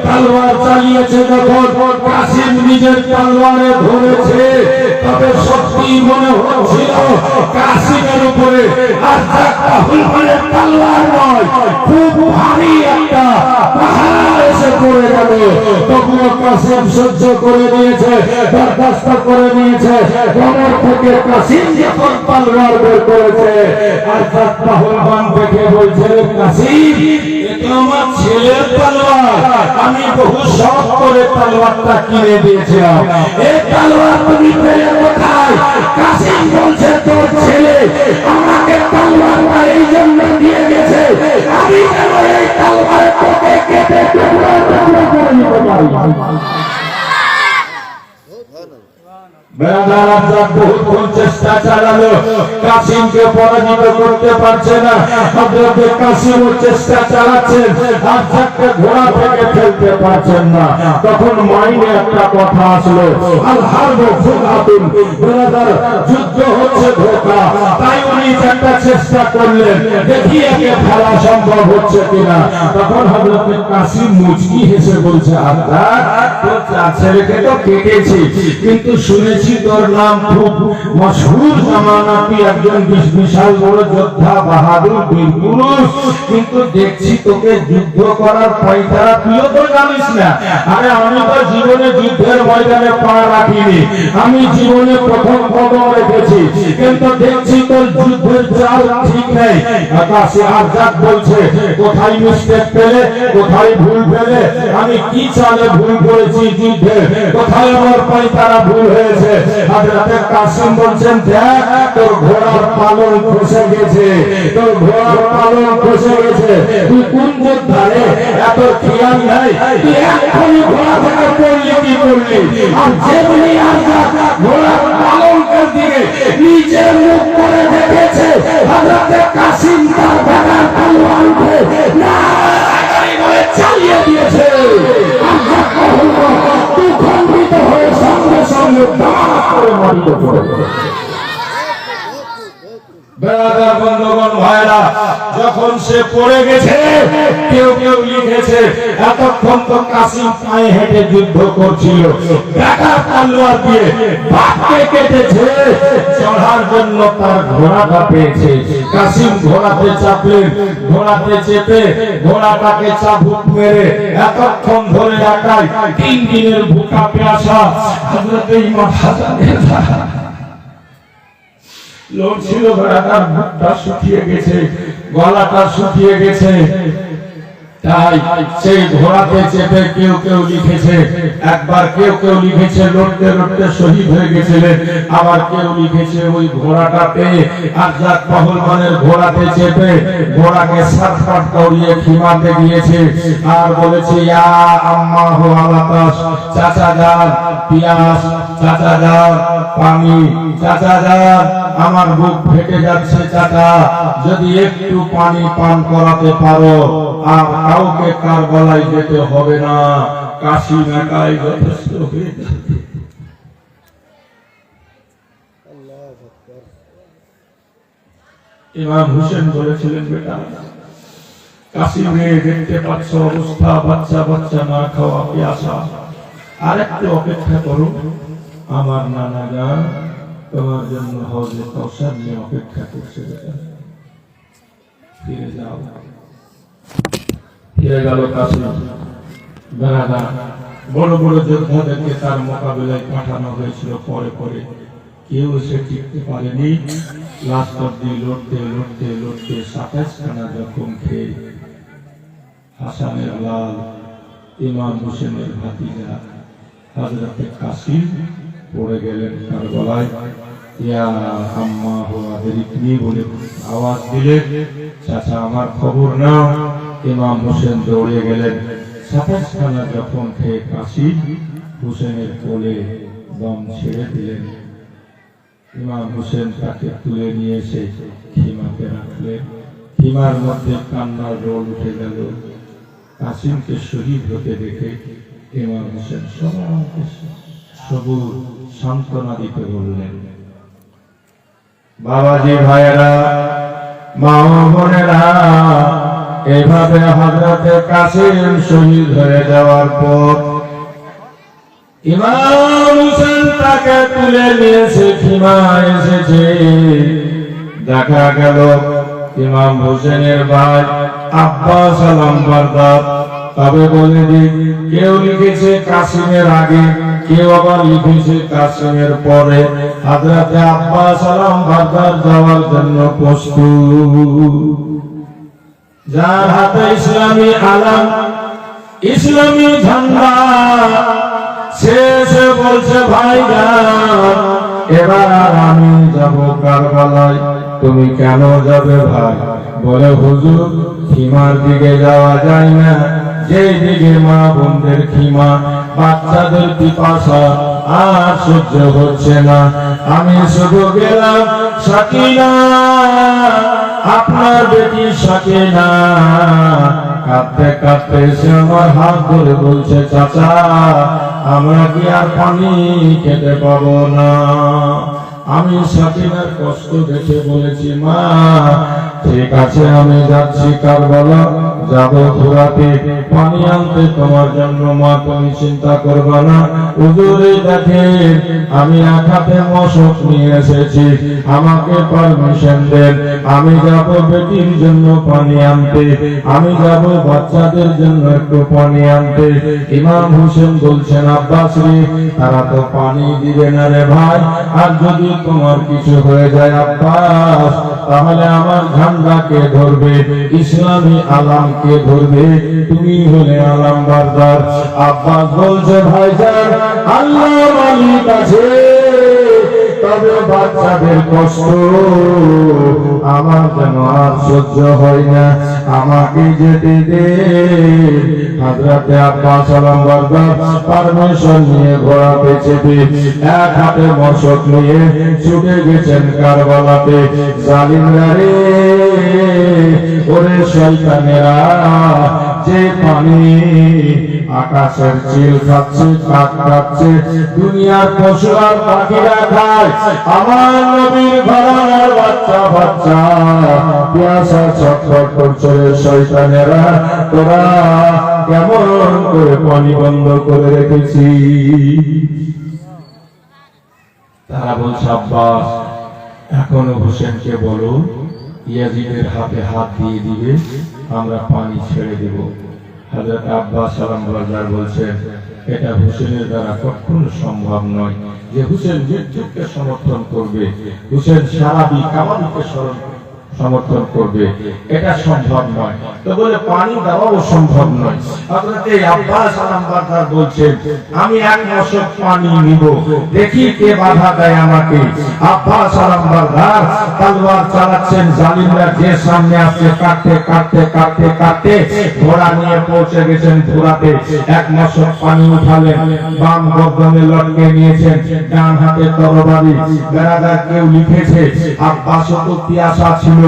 তলোয়ার চালিয়েছে যখন কাসিম নিজের তলোয়ারে ধরেছে, তবে সত্যি মনে হচ্ছিল কাসিমের উপরে পাহলমানের তলোয়ার নয়, খুব ভারী একটা পাহাড় এসে পড়ে গেল। তবুও কাসিম সহ্য করে নিয়েছে, বরদাস্ত করে নিয়েছে। কোমর থেকে কাসিম যখন তলোয়ার বের করেছে, আর তার পাহলমান দেখে বলছে, কাসিম এটা আমার ছেলের তলোয়ার, আমি বহু শখ করে তলোয়ারটা কিনে দিয়েছিলাম, এই তলোয়ার তুমি পেলে কোথায়? কাসিম বলছে, তোর ছেলে আমাকে তলোয়ারটা এই জন্য দিয়ে গেছে, আমি যেন এই তলোয়ারে তোকে কেটে টুকরো টুকরো করে নিতে পারি। বহুক্ষণ চেষ্টা চালালো, কাসিমকে পরাজিত করতে পারছে না। হযরত কাসিম চেষ্টা চালাচ্ছেন, রাজ্জাককে ঘোড়া থেকে ফেলতে পারছেন না। তখন মাইনে একটা কথা আসলো, আল হারবু ফুলহাতুন, ব্রাদার যুদ্ধ হচ্ছে ধোঁকা। তাই উনি একটা চেষ্টা করলেন, দেখি একে ফেলা সম্ভব হচ্ছে কিনা। তখন হযরত কাসিম মুচকি হেসে বলছে, আল্লাহ তোর ছেলেকে তো কেটেছি, কিন্তু শুনেছি তোর নাম খুব মশহুর, জামানা তুই একজন বিশাল বড় যোদ্ধা, বাহাদুর বীর পুরুষ, কিন্তু দেখছি তোকে যুদ্ধ করার পয়তারা তুইও তো জানিস না। আরে আমি তো জীবনে যুদ্ধের ময়দানে পা রাখিনি, আমি জীবনে প্রথম কদম রেখেছি, কিন্তু দেখছি তোর যুদ্ধের চাল ঠিক নেই। আকাশে আরজাক বলছে, কোথায় মিস্টেক পেলে, কোথায় ভুল পেলে, আমি কি চালে ভুল করেছি যুদ্ধে, কোথায় আমার পয়তারা ভুল হয়েছে। হযরত কাসিম বলছেন, দেখ তোর ঘোড়ার পালন খসে গেছে, তোর ঘোড়ার পালন খসে গেছে, তুই কোন যোদ্ধারে এত খেয়াল নাই, তুই এখনই ঘোড়া থেকে পড়লি কি করলি। আর যেমনি আরজাক ঘোড়ার পালনকার দিকে নিজের মুখ করে দেখেছে, হযরত কাসিম তার ভেড়ার তলোয়ার উঠে না চালিয়ে দিয়েছে। আরজাক দুঃখিত হয়ে সঙ্গে সঙ্গে দাঁড় করে মাটিতে পড়ে গেল। বেরাদার বন্ধুগণ ভাইরা, যখন সে পড়ে গেছে, কেউ কেউ লিখেছে এতক্ষণ তো কাসিম পায়ে হেঁটে যুদ্ধ করছিল, বেটার তলোয়ার দিয়ে বাপকে কেটেছে, চড়ার জন্য তার ঘোড়াটা পেয়েছে। কাসিম ঘোড়াতে চাপলেন, ঘোড়াতে চেপে ঘোড়াটাকে চাবুক মেরে এতক্ষণ ধরে একাই 3 দিনের ভুকা পেয়াসা হযরত ইমাম হাসান লড়ছিল। ঘোড়াটার মুখটা শুকিয়ে গেছে, গলাটা শুকিয়ে গেছে, তাই সেই ঘোড়াতে চেপে কেউ কেউ লিখেছে, একবার কেউ কেউ লিখেছে লড়তে লড়তে শহীদ হয়ে গেছিলেন, আবার কেউ লিখেছে ওই ঘোড়াটা পেয়ে আরজাক পাহলমানের ঘোড়াতে চেপে ঘোড়াকে সাতপাট দৌড়িয়ে খিমাতে গিয়েছে, আর বলেছে, ইয়া আম্মা হো আলাতাস, চাচা যান পিয়াস, চাচা যান পানি, চাচা যান আমার বুক ফেটে যাচ্ছে, চাচা যদি একটু পানি পান করাতে পারো, আর কাউকে কারবালায় যেতে হবে না, কাশিম একাই যথেষ্ট হয়ে যাবে। ইমাম হোসেন বলেছিলেন, বেটা কাশিমে দেখতে পাচ্ছ অবস্থা, বাচ্চা বাচ্চা না খাওয়া পিয়াসা, আর একটু অপেক্ষা করো, আমার নানা যান তোমার জন্য হজে কাউসার নিয়ে অপেক্ষা করছে, বেটা ফিরে যাও। ফিরে গেল কাসিম। বেরাদা, বড় বড় যোদ্ধাদেরকে তার মোকাবিলায় পাঠানো হয়েছিল, পরে পরে কেউ এসে টিকতে পারেনি। লাস্ট অব্দি লড়তে লড়তে লড়তে 27 খানা জখম খেয়ে হাসানের লাল ইমাম হোসেনের ভাতিজা হযরত কাসিম পড়ে গেলেন কারবালায়। ইয়া আম্মা হো আদরিকনি বলে আওয়াজ দিলেন, চাচা আমার খবর নাও। ইমাম হোসেন দৌড়ে গেলেন, 27 খানা জখম খেয়ে কাসিম হোসেনের কোলে দম ছেড়ে দিলেন। ইমাম হোসেন তাকে তুলে নিয়ে এসে খিমাতে রাখলেন। খিমার মধ্যে কান্নার রোল উঠে গেল। কাসিমকে শহীদ হতে দেখে ইমাম হোসেন সবাইকে সবুর সান্ত্বনা দিতে বললেন। বাবাজি ভাইয়েরা, মা বোনেরা, এভাবে হযরতে কাসিম শহীদ হয়ে যাওয়ার পর ইমাম হোসেন তাকে তুলে নিয়েছে, খিমা এসেছে। দেখা গেল ইমাম হোসেনের ভাই আব্বাস আলম বারদার। তবে বলে দিই, কেউ লিখেছে কাসিমের আগে, কেউ আবার লিখেছে কাসিমের পরে। হযরতে আব্বাস আলম বারদার যাওয়ার জন্য প্রস্তুত। যার হাতে ইসলামী আলাম, ইসলামী ঝান্ডা, সে বলছে ভাইজান এবার আমি যাব কারবালায়। তুমি কেন যাবে ভাই? বলে হুজুর খিমার দিকে যাওয়া যায় না, যেই দিকে মা বোনদের খিমা, বাচ্চাদের পিপাসা আর সহ্য হচ্ছে না। আমি শুধু গেলাম সাকিনা, আপনার বেটি সাকিনা কাঁদতে কাঁদতে এসে আমার হাত ধরে বলছে, চাচা আমরা কি আর পানি খেতে পাবো না? আমি সাকিনার কষ্ট দেখে বলেছি, মা ঠিক আছে আমি যাচ্ছি কারবালা, যাবো ঘোরাতে, পানি আনতে তোমার জন্য, মা তুমি চিন্তা করবে না। হুজুরে দেখেন আমি এক হাতে মশক নিয়ে এসেছি, আমাকে পারমিশন দেন, আমি যাব বেটির জন্য পানি আনতে, আমি যাব বাচ্চাদের জন্য একটু পানি আনতে। ইমাম হোসেন বলছেন, আব্বাস রে তারা তো পানি দিবে না রে ভাই, আর যদি তোমার কিছু হয়ে যায় আব্বাস তাহলে আমার ঝান্ডাকে ধরবে, ইসলামী আলামকে ধরবে, তুমি হলে আলাম বারদার। আব্বাস বলছে, ভাইজান আল্লাহ মালিক আছে, তবে বাচ্চাদের কষ্ট আমার যেন আর সহ্য হয় না, আমাকে যেতে দে। হযরতে আব্বাস আলম বারদার পারমিশন নিয়ে ঘোড়াতে চেপে এক হাতে মশক নিয়ে ছুটে গেছেন কারবালাতে। জালিমরা রে, ওরে শয়তানেরা, যে পানি আকাশের চিল খাচ্ছে, কাক খাচ্ছে, দুনিয়ার পশু আর পাখিরা খায়, আমার নবীর ঘরানার বাচ্চা বাচ্চা পিয়াসা ছটফট করছে। শয়তানেরা তোরা কেমন করে পানি বন্ধ করে রেখেছি? তারা বলছে, আব্বাস এখনো হোসেনকে বলো ইয়াজিদের হাতে হাত দিয়ে দিবে, আমরা পানি ছেড়ে দেব। হযরত আব্বাস আলম বারদার বলছেন, এটা হোসেনের দ্বারা কখনো সম্ভব নয় যে হোসেন যুদ্ধকে সমর্থন করবে, হোসেন সারাবি কামালকে সমর্থন করবে, এটা সম্ভব নয়। তো বলে পানি দেওয়াও সম্ভব নয়। হযরতে আব্বাস আলম বারদার বলছেন, আমি এক মশক পানি নিব, দেখি কে বাধা দেয় আমাকে। আব্বাস আলম বারদার তলোয়ার চালাচ্ছেন, জালিমরা যে সামনে আসছে কাটতে কাটতে কাটতে কাটতে ঘোড়া নিয়ে পৌঁছে গেছেন ঘোড়াতে। এক মশক পানি উঠালেন, বাম গর্দনে লটকে নিয়েছেন, ডান হাতে তরবারি। বেরাদার কেউ লিখেছে, আব্বাসও তো পিয়াসা ছিল,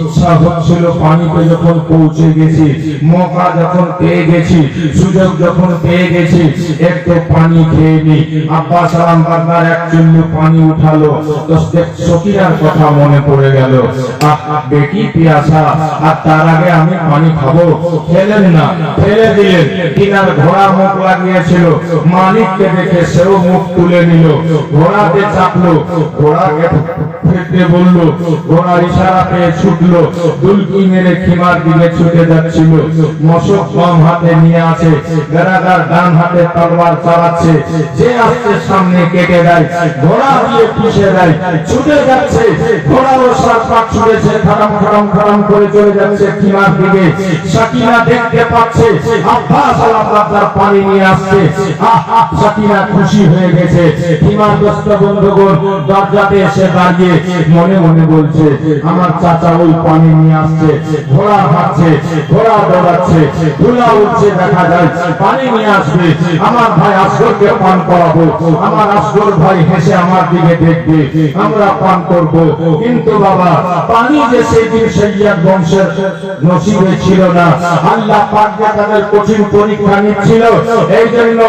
ইচ্ছা হচ্ছিল পানিতে যখন পৌঁছে গেছি, মৌকা যখন পেয়ে গেছি, সুযোগ যখন পেয়ে গেছি, একটু পানি খেয়ে নি। আব্বাস আলম বারদার এক চুল্লু পানি উঠালো, তো সকিনার কথা মনে পড়ে গেল, বেটি পিয়াসা, আর তার আগে আমি পানি খাবো। খেলেন না, ফেলে দিলেন। কিনার ঘোড়া মুখ লাগিয়েছিল, মালিককে দেখে সেও মুখ তুলে নিল, ঘোড়াতে চাপলো, ঘোড়াকে ফেলতে বলল, ঘোড়া ইশারা পেয়ে ছুটলো, দুলকি মেরে খিমার দিকে ছুটে যাচ্ছিল। মশক বাম হাতে নিয়ে আছে, বেরাদার ডান হাতে তরবার চালাচ্ছে, যে আসছে সামনে কেটে দেয়, ঘোড়া দিয়ে পিষে দেয়, ছুটে যাচ্ছে। ঘোড়াও সাত পাক ছুটেছে, খারাম খারাম খারাম করে চলে যাচ্ছে খিমার দিকে। সাকিনা দেখতে পাচ্ছে আব্বাস আলম বারদার পানি নিয়ে আসছে, সাকিনা খুশি হয়ে গেছে। খিমারগ্রস্ত বন্ধুগণ দরজাতে এসে দাঁড়িয়ে মনে মনে বলছে, আমার চাচা ওই পানি নিয়ে আসছে, ঘোড়া হাঁটছে, ঘোড়া দৌড়াচ্ছে, ধুলা উঠছে, দেখা যায় পানি নিয়ে আসবে, আমার ভাই আসগরকে পান করাবো, আমার আসগর ভাই হেসে আমার দিকে দেখবে, আমরা পান করব। কিন্তু বাবা পানি যে সেই দিন সৈয়দ বংশের নসিবে ছিল না, আল্লাহ পাক তাদের কঠিন পরীক্ষা নিচ্ছিল। এই জন্য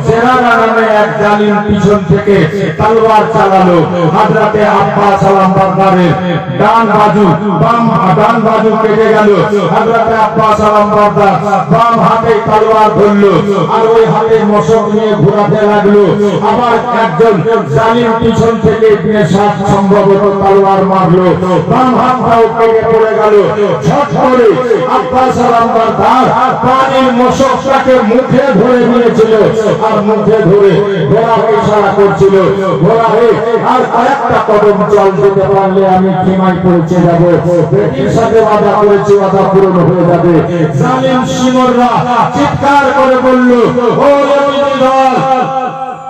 জেরানা নামে এক জালিম পিছন থেকে তলোয়ার চালালো, হযরতে আব্বাস আব্বাস সালাম বারদারের ডান বাজু কেটে গেল। হযরত আব্বাস সালাম বারদার বাম হাতে তলোয়ার ধরলো আর ওই হাতে মশক নিয়ে ঘোরাতে লাগলো। আবার একজন জালিম পিছন থেকে ইবনে সাদ সম্ভবত তলোয়ার মারলো, বাম হাতটাও কেটে পড়ে গেল। ঝট করে আব্বাস সালাম বারদার পানির মশকটাকে মুখে ধরে নিয়েছিল আর মুখে ধরে ঘোড়াকে ইশারা করছিল, ঘোড়া হে আর কয়েকটা কদম চল, যেতে পারলে আমি খিমাই পৌঁছে যাব, বেটির সাথে ওয়াদা করেছি ওয়াদা পূরণ হয়ে যাবে। জালিম শিমররা চিৎকার করে বলল, ও ইহুদি দল,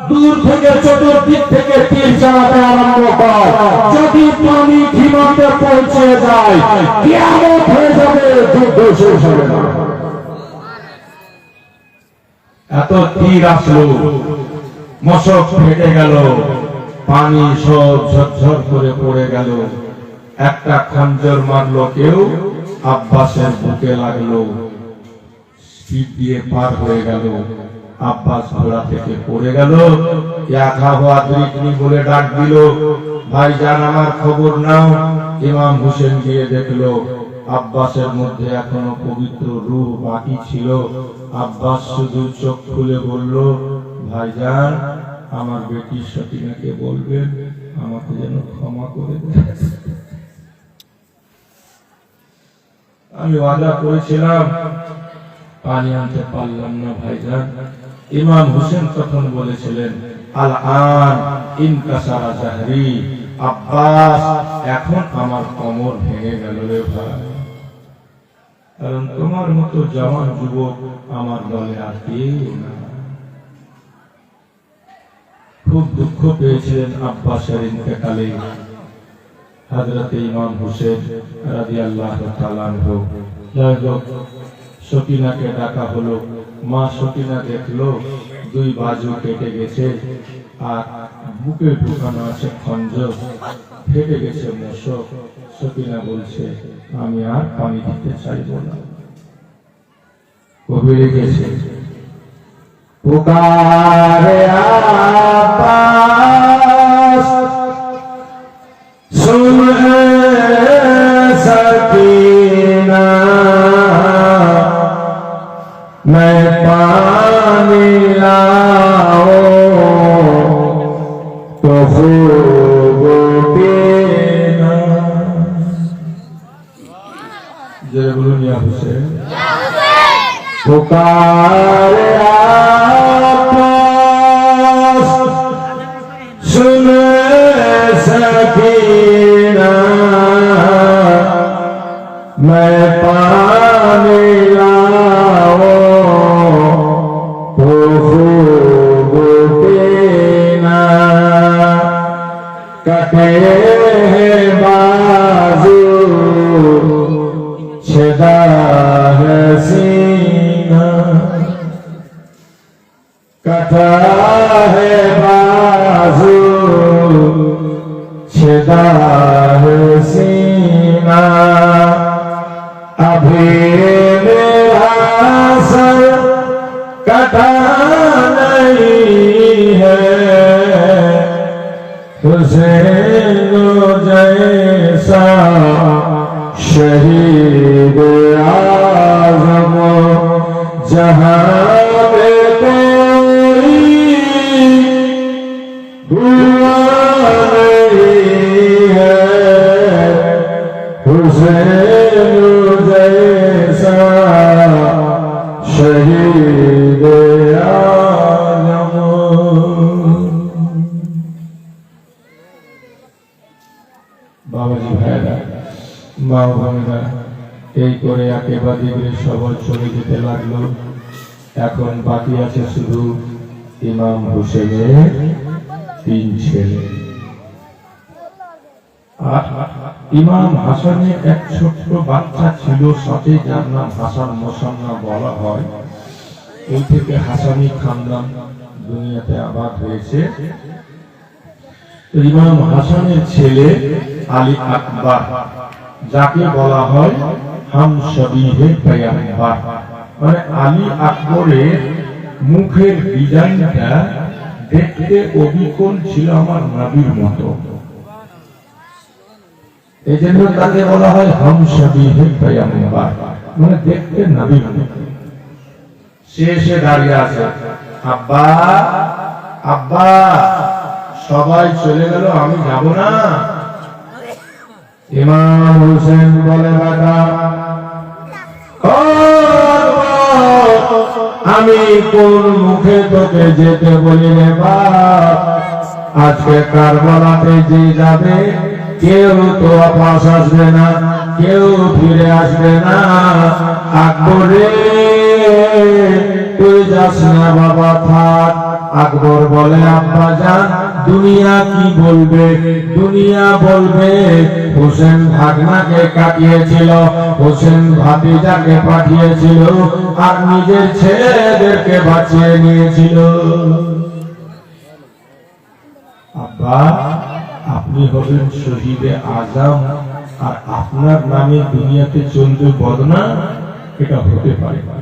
দূর থেকে চতুর্দিক থেকে তীর চালাতে আরম্ভ কর, যদি পানি খিমাতে পৌঁছে যায় কিয়ামত হয়ে যাবে, যুদ্ধ শেষ হবে না। এত তীর আসলো, মশক ফেটে গেল, পানি সব ঝরঝর করে পড়ে গেল। একটা খঞ্জর মারলো কেউ, আব্বাসের বুকে লাগলো, পিঠ দিয়ে পার হয়ে গেল। আব্বাস ঘোড়া থেকে পড়ে গেল। বলে ডাক দিল, ভাইজান আমার খবর নাও। ইমাম হোসেন গিয়ে দেখলো আব্বাসের মধ্যে এখনো পবিত্র রূহ বাকি ছিল। আব্বাস শুধু চোখ খুলে বলল, ভাইজান আমার বেটি সকিনাকে বলবেন আমাকে যেন ক্ষমা করে দেন। আমি ওয়াদা করেছিলাম, পানি আনতে পারলাম না ভাইজান। ইমাম হোসেন তখন বলেছিলেন, আল আন ইনকাসারা জাহরি, আব্বাস এখন আমার কোমর ভেঙে গেল রে ভাই, কারণ তোমার মতো জওয়ান যুবক আমার দলে আর কেউ না। খুব দুঃখ পেয়েছিলেন আব্বাসের ইন্তেকালে হযরত ইমাম হোসেন রাদিয়াল্লাহু তাআলা আনহু। যাই হোক, সকিনাকে ডাকা হলো। মা সকিনা দেখলো দুই বাজু কেটে গেছে আর বুকে ঢুকানো আছে খঞ্জর, ফেটে গেছে মশক। সকিনা বলছে, আমি আর পানি দিতে চাইব না। কবির গেছে, পুকারে আব্বাস सुन सकीना, मैं पानी लाओ तो खूब पीना। जय बोलो या हुसैन, पुकारे आब्बास सुन सकीना, मैं पानी लाओ तो खूब पीना। कटे हैं बाजू छेदा है सीना, कटा है बाजू छेदा है सीना। अभी मेरा सर कटा नहीं है, हुसैन जैसा शहीद आज़म जहां में कोई हुआ नहीं है, हुसैन जैसा शहीद आज़म। बाबाजी भाईरा, মা বোনেরা, এই করে একেবারে সবাই চলে যেতে লাগলো। এখন বাকি আছে শুধু ইমাম হোসেনের 3 ছেলে। ইমাম হাসানের এক ছোট্ট বাচ্চা ছিল সাথে, যার নাম হাসান মোসান্না বলা হয়। এই থেকে হাসানি খানদান দুনিয়াতে আবাদ হয়েছে। ইমাম হাসানের ছেলে আলী আকবর, যাকে বলা হয় হামশবিহে পয়গম্বর, মানে আলী আকবরের মুখের ডিজাইনটা দেখতে অবিকল ছিল আমার নবীর মতো। এই জন্য তাকে বলা হয় হামশাবিহে পয়গম্বর, মানে দেখতে নবী মনে। সে এসে দাঁড়িয়ে আছে, আব্বা আব্বা, সবাই চলে গেল, আমি যাব না। ইমাম হোসেন বলে, বেটা আমি কোন মুখে তোকে যেতে বলি রে বাপ? আজকে কারবালাতে যে যাবে কেউ তো ওয়াপস আসবে না, কেউ ফিরে আসবে না। আকবরে তুই যাস না বাবা, থাক। আকবর বলে, আব্বা জান, দুনিয়া কি বলবে? দুনিয়া বলবে হোসেন ভাগনাকে কাটিয়েছিল, হোসেন ভাতিজাকে পাঠিয়েছিল, আর নিজের ছেলেদেরকে বাঁচিয়ে নিয়েছিল। আব্বা, আপনি হবেন শহীদে আজম, আর আপনার নামে দুনিয়াতে চলবে বদনাম, এটা হতে পারে না।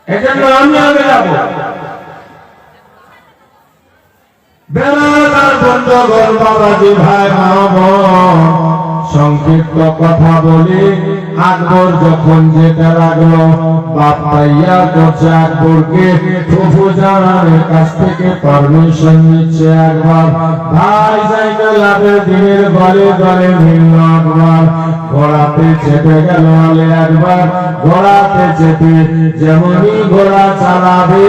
এজন্য আমি আগে যাব। বেলাদার বন্ধুগণ, বাবাজি, ভাই, মা, বোন, সংক্ষিপ্ত কথা বলি। আকবর যখন যেতে লাগলো, বাপ ভাইয়া করছে আকবরকে ফুফুজানের কাছ থেকে পারমিশন নিচ্ছে। একবার ভাই যাইতে লাগে দিনের ঘরে ঘরে ভিন্ন। আকবর ঘোড়াতে চেপে গেল। আলে একবার ঘোড়াতে চেপে যেমনই ঘোড়া চালাবে,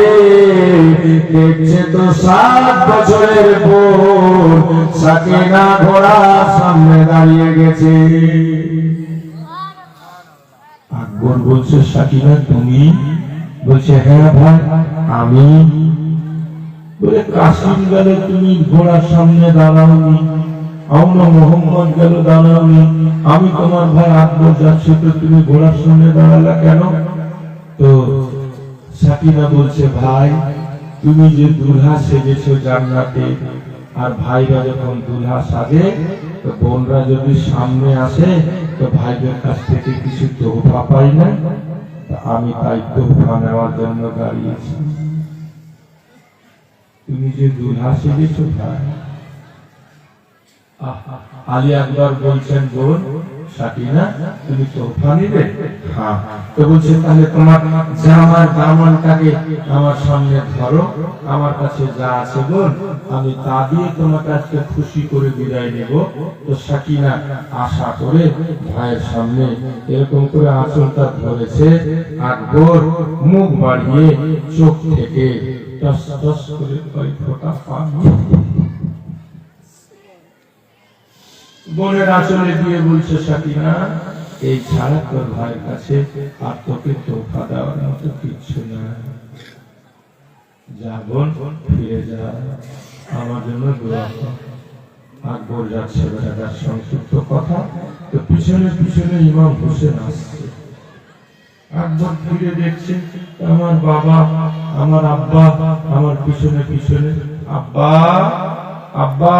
দেখছে তো 7 বছরের পর সাকিনা ঘোড়ার সামনে দাঁড়িয়ে গেছে। আকবর বলছে, সাকিনা তুমি? বলছে, হ্যাঁ ভাই আমি। বলে, কাসিম গেল তুমি ঘোড়ার সামনে দাঁড়াওনি, আউনা মোহাম্মদ গেল দাঁড়াওনি, আমি তোমার ভাই আকবর যাচ্ছি, তো তুমি ঘোড়ার সামনে দাঁড়ালা কেন? তো সাকিনা বলছে, ভাই তুমি যে দুলহা সেজেছো জান্নাতে, আর ভাইরা যখন দুলহা সাজে তো বোনরা যদি সামনে আসে তো ভাইদের কাছ থেকে কিছু তোহফা পাই না, আমি তাই তোহফা নেওয়ার জন্য দাঁড়িয়েছি। তুমি যে দুলহা সেজেছো ভাই। আলী আকবর বলছেন, বোন সাকিনা তুমি তোহফা নিবে? হ্যাঁ। তো বলছে, তাহলে তোমার জামার দামানটাকে আমার সামনে ধরো, আমার কাছে যা আছে বোন আমি তা দিয়ে তোমাকে আজকে খুশি করে বিদায় নেব। তো সাকিনা আশা করে ভাইয়ের সামনে এরকম করে আঁচলটা ধরেছে। আকবর মুখ বাড়িয়ে চোখ থেকে টস টস করে কয়েক ফোঁটা পানি বোনের আঁচলে দিয়ে বলছে, সাকিনা এই ছাড়া তোর ভাইয়ের কাছে আর তোকে তোফা দেওয়ার মতো কিচ্ছু না। যা বোন, ফিরে যা, আমার জন্য দোয়া কর। আকবর যাচ্ছে বেটার সংক্ষিপ্ত কথা। তো পিছনে পিছনে ইমাম হোসেন আসছে। আকবর ফিরে দেখছে আমার বাবা, আমার আব্বা আমার পিছনে পিছনে। আব্বা আব্বা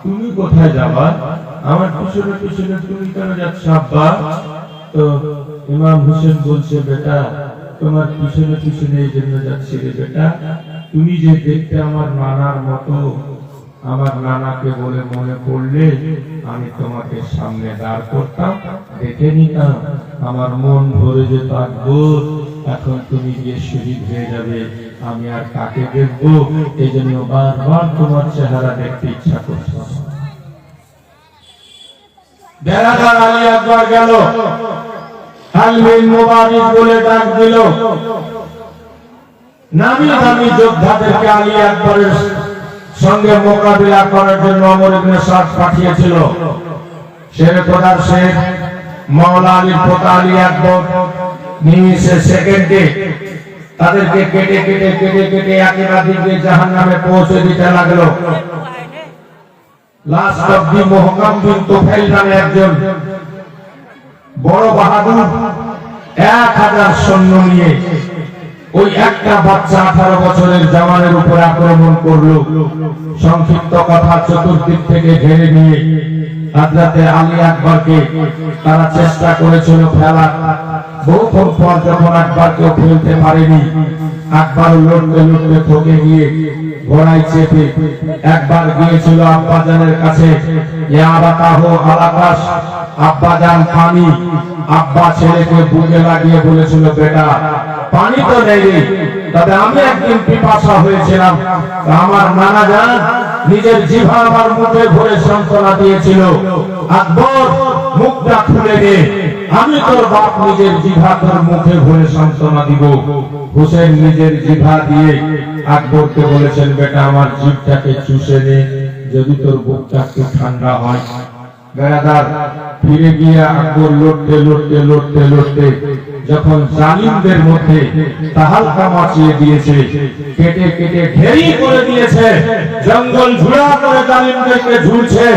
তুমি কোথায় যাবা? আমার পিছনে পিছনে তুমি কেন যাচ্ছ আব্বা? তো ইমাম হোসেন বলছে, বেটা তোমার পিছনে পিছনে এই জন্য যাচ্ছি রে বেটা, তুমি যে দেখতে আমার নানার মতো, আমার নানাকে বলে মনে পড়লে আমি তোমাকে সামনে দাঁড় করতাম, দেখে নিতাম, আমার মন ভরে যেত। আকবর এখন তুমি গিয়ে শহীদ হয়ে যাবে, আমি আর কাকে দেখবো? এই জন্য বারবার তোমার চেহারা দেখতে ইচ্ছা করছে। বেলাদার আলী আকবর গেল, হালবিন মুবারিক বলে ডাক দিল। নামি দামি যোদ্ধাদেরকে আলী আকবরের সঙ্গে মোকাবিলা করার জন্য ওমর ইবনে সাদ পাঠিয়েছিল। শেরে খোদার শেখ মাওলা আলীর পোতা আলী আকবর নিমিষে সেকেন্ডে তাদেরকে কেটে কেটে কেটে কেটে একেবারে জাহান্নামে পৌঁছে দিতে লাগলো। লাস্ট অবধি মুহকাম বিন তুফাইল নামে একজন বড় বাহাদুর 1000 সৈন্য নিয়ে ওই একটা বাচ্চা 18 বছরের জওয়ানের উপর আক্রমণ করলো। সংক্ষিপ্ত কথা, চতুর্দিক থেকে ঘিরে নিয়ে হযরতে আলী আকবরকে তারা চেষ্টা করেছিল ফেলার। বহুক্ষণ পর যখন আকবরকে ফেলতে পারেনি, আকবর লড়তে লড়তে থকে গিয়ে ঘোড়ায় চেপে একবার গিয়েছিল আব্বাজানের কাছে, ইয়া বাতাহু আলাকাশ, আব্বাজান পানি। আব্বা ছেলেকে বুকে লাগিয়ে বলেছিল, বেটা পানি তো নেই রে, তবে আমি একদিন পিপাসা হয়েছিলাম, আমার নানা জান নিজের জিহ্বা আমার মুখে ভরে সান্ত্বনা দিয়েছিল, আকবর মুখটা খুলে দে, আমি তোর বাপ নিজের জিহ্বা তোর মুখে ভরে সান্ত্বনা দিব। হোসেন নিজের জিহ্বা দিয়ে আকবরকে বলেছেন, বেটা আমার জিভটাকে চুষে নে, যদি তোর বুকটা একটু ঠান্ডা হয়। বেড়াদার ফিরে গিয়ে আকবর লড়তে লড়তে লড়তে লড়তে যখন জালিমদের মধ্যে তাহালকা মাচিয়ে দিয়েছে, কেটে কেটে ঢেরি করে দিয়েছে, জঙ্গল ঝুড়া করে জালিমদেরকে ঝুলছে,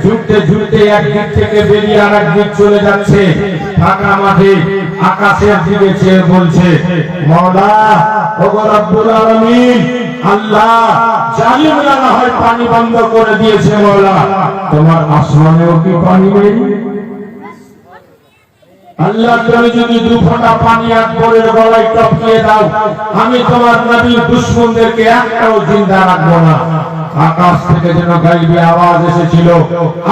ঝুলতে ঝুলতে একদিক থেকে বেরিয়ে আর একদিক চলে যাচ্ছে, ফাঁকা মাঠে আকাশের দিকে চেয়ে বলছে, মাওলা ওগো রব্বুল আলামিন, আল্লাহ জালিমরা না হয় পানি বন্ধ করে দিয়েছে, মাওলা তোমার আসমানেও কি পানি নেই? আল্লাহ তুমি যদি দু ফোঁটা পানি আকবরের গলায় টপকিয়ে দাও, আমি তোমার নবীর দুশমনদেরকে একটাও জিন্দা রাখবো না। আকাশ থেকে যেন গাইবি আওয়াজ এসেছিল,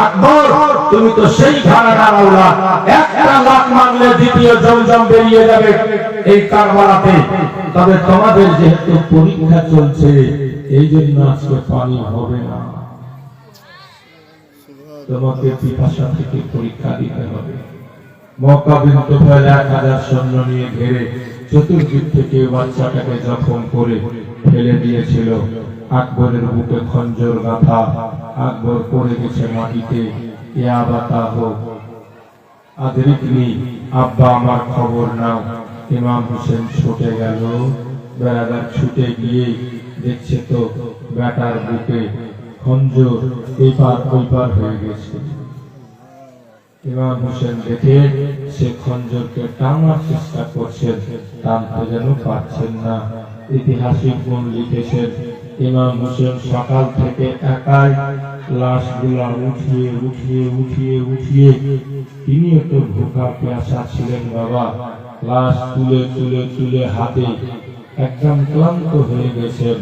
আকবর তুমি তো সেই ঘরানার আওলাদ, একটা লাখ মারলে দ্বিতীয় জমজম বেরিয়ে যাবে এই কারবালাতে, তবে তোমাদের যেহেতু পরীক্ষা চলছে এই জন্য আজকে পানি হবে না, তোমাকে পিপাসা থেকে পরীক্ষা দিতে হবে। মক্কা বিন তুফাইল 1000 সৈন্য নিয়ে ঘিরে চতুর্দিক থেকে বাচ্চাটাকে জখম করে ফেলে দিয়েছিল। আকবরের বুকে খঞ্জর গাঁথা, আকবর পড়ে গেছে মাটিতে। ইয়া বাতাহু আদরিকনি, আব্বা আমার খবর নাও। ইমাম হোসেন ছুটে গেল, বেড়াদার ছুটে গিয়ে দেখছে তো বেটার বুকে খঞ্জর এপার ওইপার হয়ে গেছে। ইমাম হোসেন দেখে সে খঞ্জরকে টানার চেষ্টা করছেন, টানতে যেন পারছেন না। ইতিহাসিক গুণ লিখেছেন, ইমাম হোসেন সকাল থেকে একাই লাশগুলা উঠিয়ে উঠিয়ে উঠিয়ে উঠিয়ে, তিনি তো ভুখা পেয়াসা ছিলেন বাবা, লাশ তুলে তুলে তুলে হাতে একদম ক্লান্ত হয়ে গেছেন।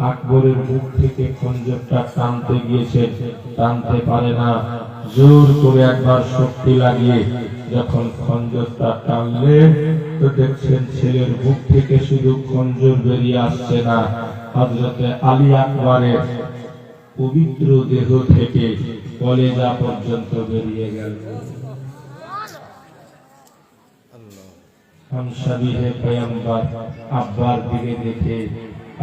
আকবরের মুখ থেকে খঞ্জরটা টানতে গিয়েছেন, টানতে পারে না, জোর করে একবার শক্তি লাগিয়ে যখন খঞ্জরটা টানলেন তো দেখছেন ছেলের বুক থেকে শুধু খঞ্জর বেরিয়ে আসছে না, হযরতে আলী আকবরের পবিত্র দেহ থেকে কলেজা পর্যন্ত বেরিয়ে গেল। হামশাবিহে পয়গম্বর আব্বার দিকে দেখে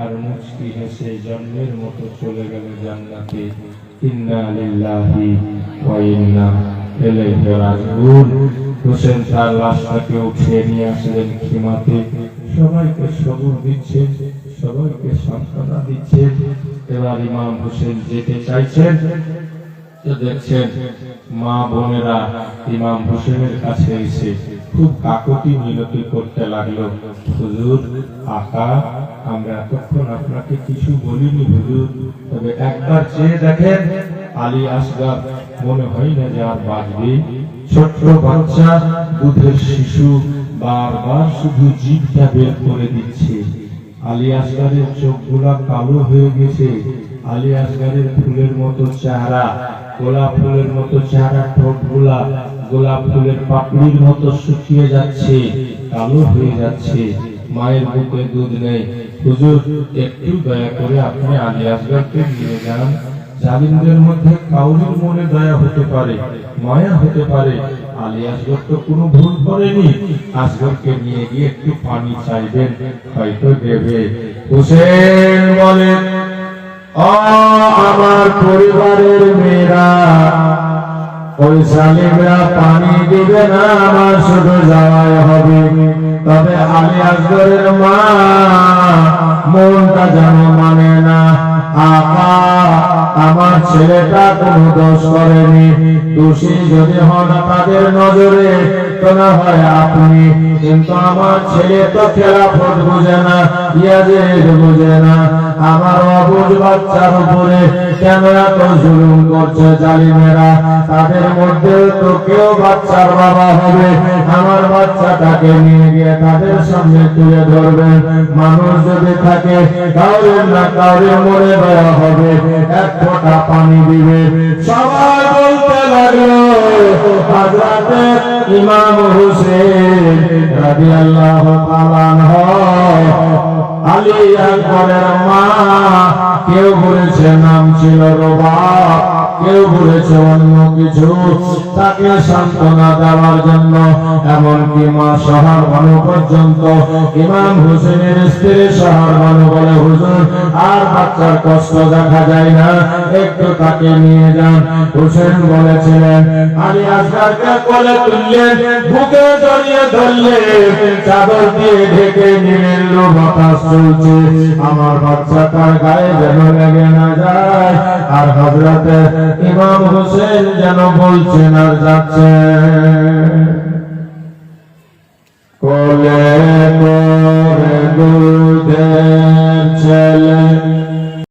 আর মুচকি হেসে জন্মের মতো চলে গেল জান্নাতে। ইন্না লিল্লাহি ওয়া ইন্না ইলাইহি রাজিউন। হোসেন তার লাশটাকে উঠিয়ে নিয়ে আসলেন খিমাতে, সবাইকে সবর দিচ্ছেন, সবাইকে সান্ত্বনা দিচ্ছেন। এবার ইমাম হোসেন যেতে চাইছেন তো দেখছেন মা বোনেরা ইমাম হোসেনের কাছে এসে খুব কাকতি মিনতি করতে লাগলো, হুজুর আকা আমরা এতক্ষণ আপনাকে কিছু বলিনি হুজুর, তবে একবার চেয়ে দেখেন আলী আসগর মনে হয় না যে আর বাঁচবে। ছোট্ট বাচ্চা, দুধের শিশু, বারবার শুধু জিভটা বের করে দিচ্ছে। আলী আসগরের চোখগুলা কালো হয়ে গেছে, আলী আসগরের ফুলের মতো চেহারা, গোলাপ ফুলের মতো চেহারা, ঠোঁটগুলা গোলাপ ফুলের পাপড়ির মতো শুকিয়ে যাচ্ছে, কালো হয়ে যাচ্ছে। মায়ের বুকে দুধ নেই। হুজুর একটু দয়া করে আপনি আলী আসগরকে নিয়ে যান, জালিমদের মধ্যে কাউরির মনে দয়া হতে পারে, মায়া হতে পারে। আলী আসগর তো কোনো ভুল করেনি, আসগরকে নিয়ে গিয়ে একটু পানি চাইবেন, হয়তো দেবে। হোসেন বলে, ও আমার পরিবারের মেয়েরা, ওই জালিমরা পানি দিবে না, আমার শুধু যাওয়াই হবে। তবে আলী আসগরের মা মনটা যেন মানে না, আপা আমার ছেলেটা কোনো দোষ করেনি, দোষী যদি হন তাদের নজরে তো না হয় আপনি, কিন্তু আমার ছেলে তো খেলাফত বুঝে না, ইয়াজিদ বুঝে না। আমার অবুঝ বাচ্চার উপরে কেন এত জুলুম করছে জালিমেরা? তাদের মধ্যে তো কেউ বাচ্চার বাবা হবে, আমার বাচ্চাটাকে নিয়ে গিয়ে তাদের সামনে তুলে ধরবেন। মানুষ যদি থাকে কাউরে না কাউরে মরে দেওয়া হবে, এক ফোঁটা পানি দিবে। সবাই বলতে লাগলো হযরতে ইমাম হুসেন রাদিয়াল্লাহু তাআলা আনহু আলী আকবরের মা। কেউ বলেছে নাম ছিল রবাব, কেউ বলেছে অন্য কিছু, তাকে সান্ত্বনা দেওয়ার জন্য। এমনকি মা শহর বানু পর্যন্ত ইমাম হুসেনের স্ত্রী শহর বানু বলে, হুজুর আর বাচ্চার কষ্ট দেখা যায় না, একটু তাকে নিয়ে যান। হুসেন বলেছিলেন, আলী আসগরকে কোলে তুললেন, বুকে জড়িয়ে ধরলেন, চাদর দিয়ে ঢেকে নিলেন। লো বাতাস চলছে, আমার বাচ্চাটার গায়ে যেন লেগে না যায়। আর হযরতে ইমাম হুসেন যেন বলছেন আর যাচ্ছেন, কোলে